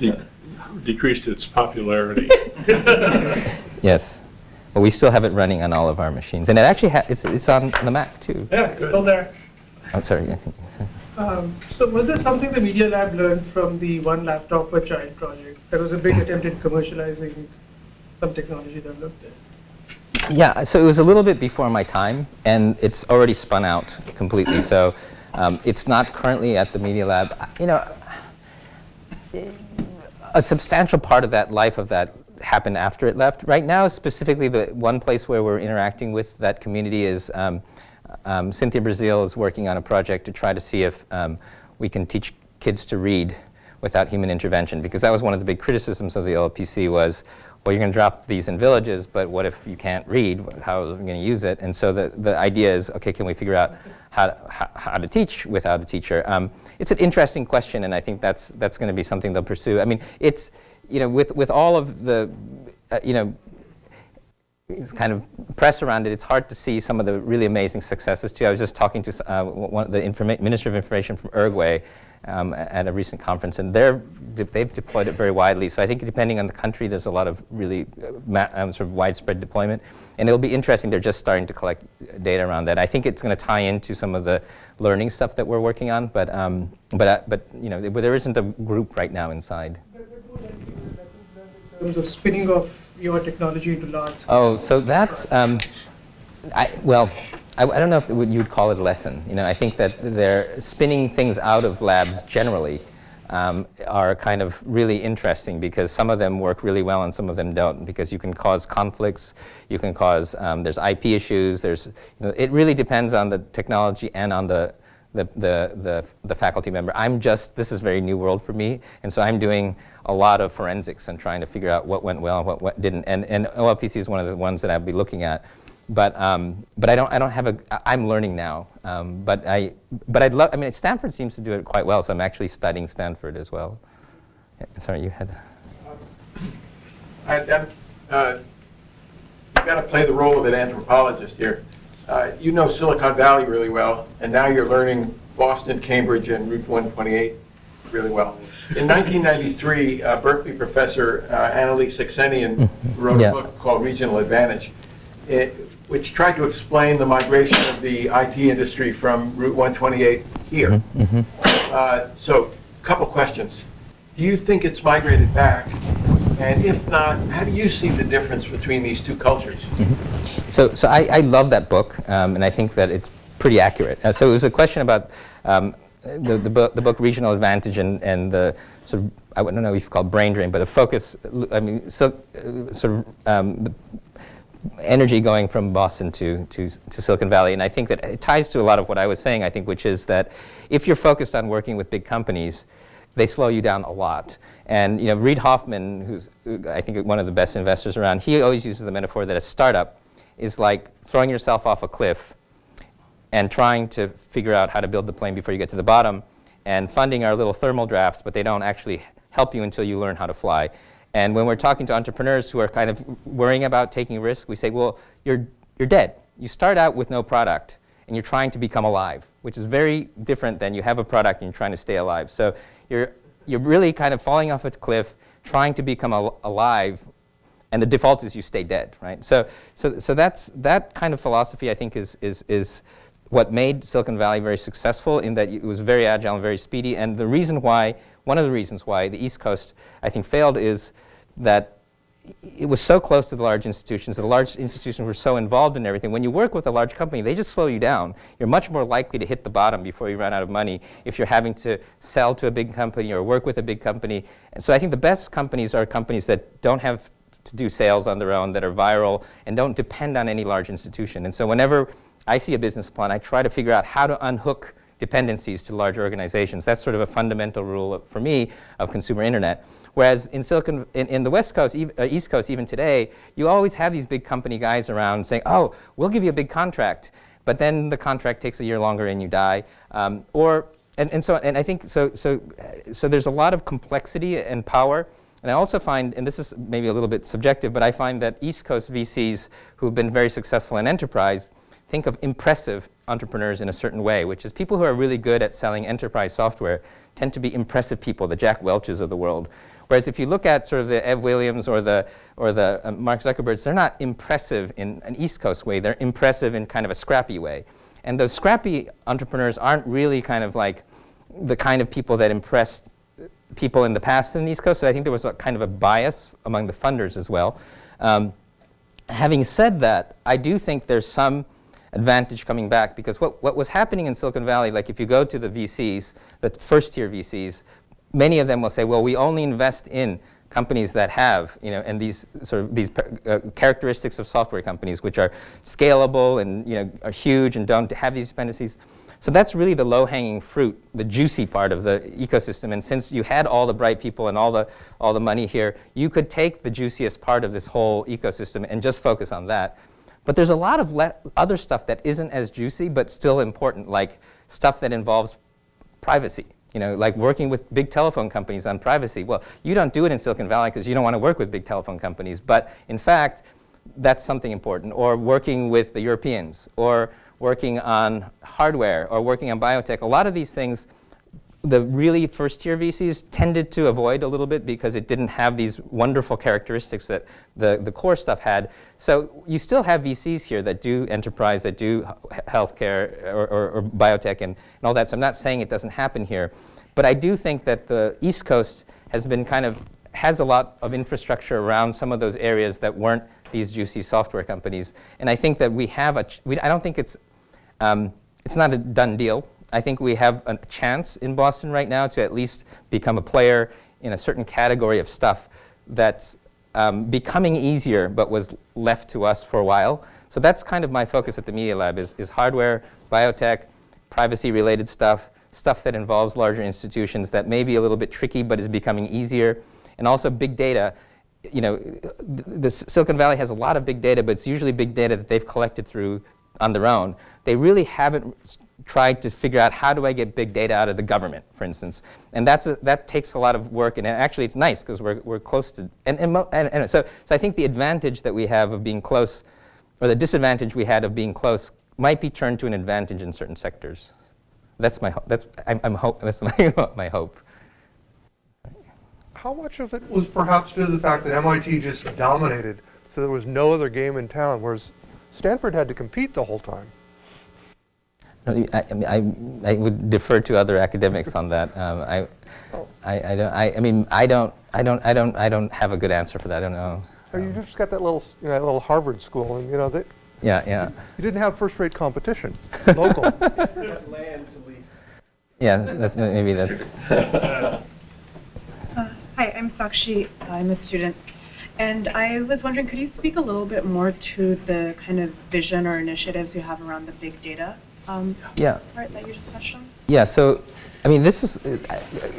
decreased its popularity. Yes. But we still have it running on all of our machines. And it actually it's on the Mac, too. Yeah, it's still there. I'm sorry. I think So was there something the Media Lab learned from the One Laptop per Child project? There was a big attempt at commercializing some technology developed there. Yeah, so it was a little bit before my time, and it's already spun out completely. So it's not currently at the Media Lab. A substantial part of that life of that happened after it left. Right now, specifically, the one place where we're interacting with that community is Cynthia Brazil is working on a project to try to see if we can teach kids to read without human intervention, because that was one of the big criticisms of the LPC was, well, you're going to drop these in villages, but what if you can't read? How are we going to use it? And so the idea is, okay, can we figure out how to teach without a teacher? It's an interesting question, and I think that's going to be something they'll pursue. I mean, it's, with all of the, kind of press around it, it's hard to see some of the really amazing successes too. I was just talking to the Minister of Information from Uruguay, at a recent conference, and they've deployed it very widely. So I think depending on the country, there's a lot of really sort of widespread deployment, and it'll be interesting. They're just starting to collect data around that. I think it's going to tie into some of the learning stuff that we're working on, but you know, there isn't a group right now inside. In terms of spinning off your technology into large scale. Oh, so that's I don't know if you'd call it a lesson. You know, I think that they're spinning things out of labs generally are kind of really interesting because some of them work really well and some of them don't, because you can cause conflicts, you can cause, there's IP issues, there's, you know, it really depends on the technology and on the faculty member. This is very new world for me, and so I'm doing a lot of forensics and trying to figure out what went well and what didn't, and OLPC is one of the ones that I'll be looking at. But I don't have I'm learning now. But I'd love. I mean, Stanford seems to do it quite well, so I'm actually studying Stanford as well. Yeah, sorry, you had. You've got to play the role of an anthropologist here. You know Silicon Valley really well, and now you're learning Boston, Cambridge, and Route 128 really well. In 1993, Berkeley professor Annalise Saxenian wrote a book called Regional Advantage, which tried to explain the migration of the IT industry from Route 128 here. So, a couple questions. Do you think it's migrated back? And if not, how do you see the difference between these two cultures? So I love that book, and I think that it's pretty accurate. So it was a question about the book Regional Advantage and the sort of, I don't know if you call it brain drain, but the focus, I mean, sort of the energy going from Boston to Silicon Valley. And I think that it ties to a lot of what I was saying, I think, which is that if you're focused on working with big companies, they slow you down a lot. And you know, Reid Hoffman, who's I think one of the best investors around, he always uses the metaphor that a startup is like throwing yourself off a cliff and trying to figure out how to build the plane before you get to the bottom. And funding are little thermal drafts, but they don't actually help you until you learn how to fly. And when we're talking to entrepreneurs who are kind of worrying about taking risks, we say, well, you're dead. You start out with no product, and you're trying to become alive, which is very different than you have a product and you're trying to stay alive. So you're really kind of falling off a cliff, trying to become alive, and the default is you stay dead, right? So that kind of philosophy, I think, is what made Silicon Valley very successful, in that it was very agile and very speedy. And the reason why, one of the reasons why the East Coast, I think, failed is that it was so close to the large institutions. The large institutions were so involved in everything. When you work with a large company, they just slow you down. You're much more likely to hit the bottom before you run out of money if you're having to sell to a big company or work with a big company. And so I think the best companies are companies that don't have to do sales on their own, that are viral, and don't depend on any large institution. And so whenever I see a business plan, I try to figure out how to unhook dependencies to large organizations. That's sort of a fundamental rule for me of consumer internet. Whereas in the West Coast, East Coast, even today, you always have these big company guys around saying, oh, we'll give you a big contract, but then the contract takes a year longer and you die. And I think so there's a lot of complexity and power. And I also find, and this is maybe a little bit subjective, but I find that East Coast VCs who've been very successful in enterprise think of impressive entrepreneurs in a certain way, which is people who are really good at selling enterprise software tend to be impressive people, the Jack Welches of the world. Whereas if you look at sort of the Ev Williams or the Mark Zuckerbergs, they're not impressive in an East Coast way. They're impressive in kind of a scrappy way. And those scrappy entrepreneurs aren't really kind of like the kind of people that impressed people in the past in the East Coast. So I think there was a kind of a bias among the funders as well. Having said that, I do think there's some advantage coming back, because what was happening in Silicon Valley, like if you go to the VCs, the first-tier VCs, many of them will say, well, we only invest in companies that have, you know, and these sort of these characteristics of software companies, which are scalable and, you know, are huge and don't have these dependencies. So that's really the low-hanging fruit, the juicy part of the ecosystem. And since you had all the bright people and all the money here, you could take the juiciest part of this whole ecosystem and just focus on that. But there's a lot of other stuff that isn't as juicy but still important, like stuff that involves privacy. You know, like working with big telephone companies on privacy. Well, you don't do it in Silicon Valley because you don't want to work with big telephone companies. But in fact, that's something important. Or working with the Europeans, or working on hardware, or working on biotech. A lot of these things the really first-tier VCs tended to avoid a little bit because it didn't have these wonderful characteristics that the core stuff had. So you still have VCs here that do enterprise, that do healthcare or biotech and all that. So I'm not saying it doesn't happen here. But I do think that the East Coast has been has a lot of infrastructure around some of those areas that weren't these juicy software companies. And I think that we have I don't think it's not a done deal. I think we have a chance in Boston right now to at least become a player in a certain category of stuff that's becoming easier but was left to us for a while. So that's kind of my focus at the Media Lab is hardware, biotech, privacy-related stuff that involves larger institutions that may be a little bit tricky but is becoming easier, and also big data. You know, the Silicon Valley has a lot of big data, but it's usually big data that they've collected on their own. They really haven't tried to figure out how do I get big data out of the government, for instance. And that takes a lot of work, and actually it's nice because we're close to, so I think the advantage that we have of being close, or the disadvantage we had of being close, might be turned to an advantage in certain sectors. That's my my hope. How much of it was perhaps due to the fact that MIT just dominated, so there was no other game in town, whereas Stanford had to compete the whole time? I would defer to other academics on that. I don't have a good answer for that. I don't know. You just got that little Harvard school, and that. Yeah. You didn't have first-rate competition, local. Land to lease. Yeah, maybe that's. Hi, I'm Sakshi. I'm a student. And I was wondering, could you speak a little bit more to the kind of vision or initiatives you have around the big data part that you just touched on? Yeah, so, this is,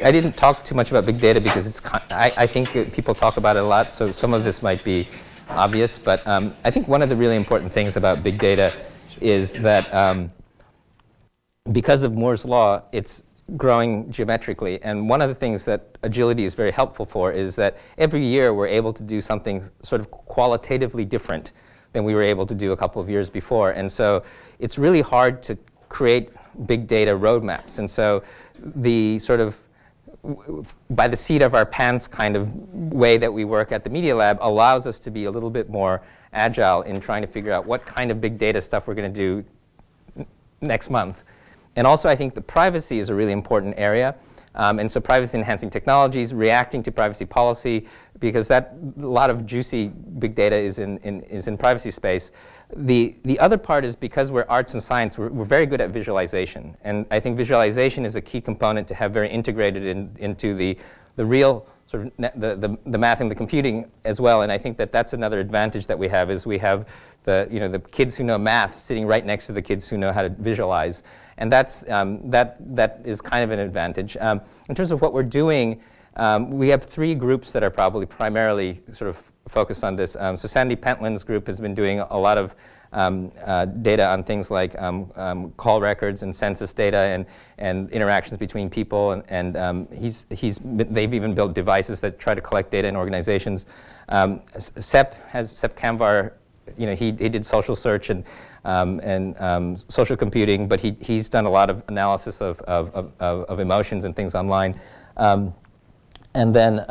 I didn't talk too much about big data because I think that people talk about it a lot, so some of this might be obvious, but I think one of the really important things about big data is that because of Moore's law, it's growing geometrically, and one of the things that agility is very helpful for is that every year we're able to do something sort of qualitatively different than we were able to do a couple of years before, and so it's really hard to create big data roadmaps, and so the sort of by the seat of our pants kind of way that we work at the Media Lab allows us to be a little bit more agile in trying to figure out what kind of big data stuff we're going to do next month. And also, I think the privacy is a really important area. And so privacy-enhancing technologies, reacting to privacy policy, because a lot of juicy big data is in privacy space. The other part is because we're arts and science, we're very good at visualization. And I think visualization is a key component to have very integrated into the real sort of the math and the computing as well. And I think that's another advantage that we have is we have the kids who know math sitting right next to the kids who know how to visualize. And that is kind of an advantage. In terms of what we're doing, we have three groups that are probably primarily sort of focused on this. So Sandy Pentland's group has been doing a lot of data on things like call records and census data and interactions between people, and they've even built devices that try to collect data in organizations. Sepp Kamvar, he did social search and social computing, but he's done a lot of analysis of emotions and things online. And then,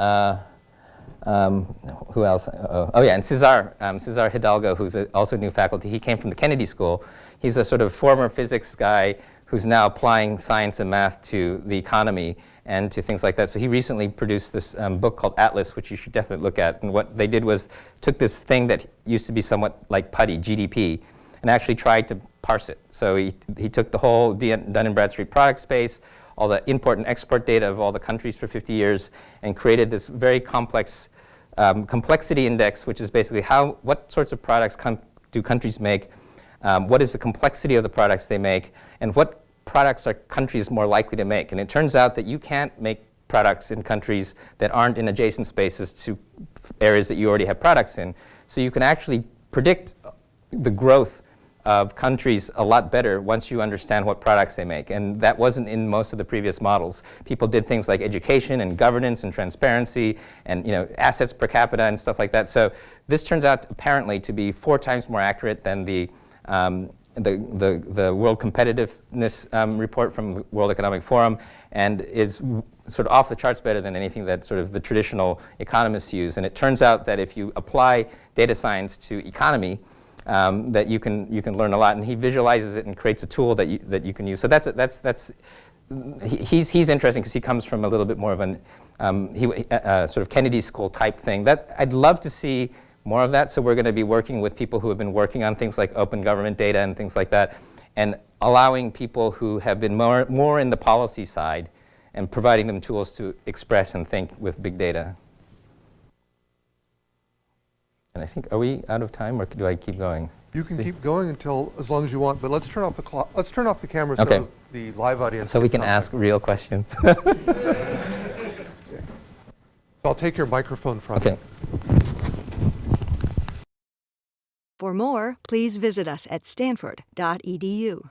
who else? And Cesar Hidalgo, who's also new faculty. He came from the Kennedy School. He's a sort of former physics guy who's now applying science and math to the economy and to things like that. So he recently produced this book called Atlas, which you should definitely look at. And what they did was took this thing that used to be somewhat like putty, GDP, and actually tried to parse it. So he took the whole Dun & Bradstreet product space, all the import and export data of all the countries for 50 years, and created this very complex complexity index, which is basically what sorts of products do countries make, what is the complexity of the products they make, and what products are countries more likely to make. And it turns out that you can't make products in countries that aren't in adjacent spaces to areas that you already have products in. So you can actually predict the growth of countries a lot better once you understand what products they make. And that wasn't in most of the previous models. People did things like education and governance and transparency and assets per capita and stuff like that. So this turns out apparently to be 4 times more accurate than the the World Competitiveness report from the World Economic Forum, and is sort of off the charts better than anything that sort of the traditional economists use. And it turns out that if you apply data science to economy, that you can learn a lot. And he visualizes it and creates a tool that you can use. So he's interesting because he comes from a little bit more of an sort of Kennedy School type thing. That I'd love to see more of that. So we're going to be working with people who have been working on things like open government data and things like that, and allowing people who have been more in the policy side and providing them tools to express and think with big data. And I think, are we out of time, or do I keep going? You can keep going until as long as you want, but let's turn off the clock. Let's turn off the camera so the live audience. So we can ask real questions. So I'll take your microphone from you. For more, please visit us at stanford.edu.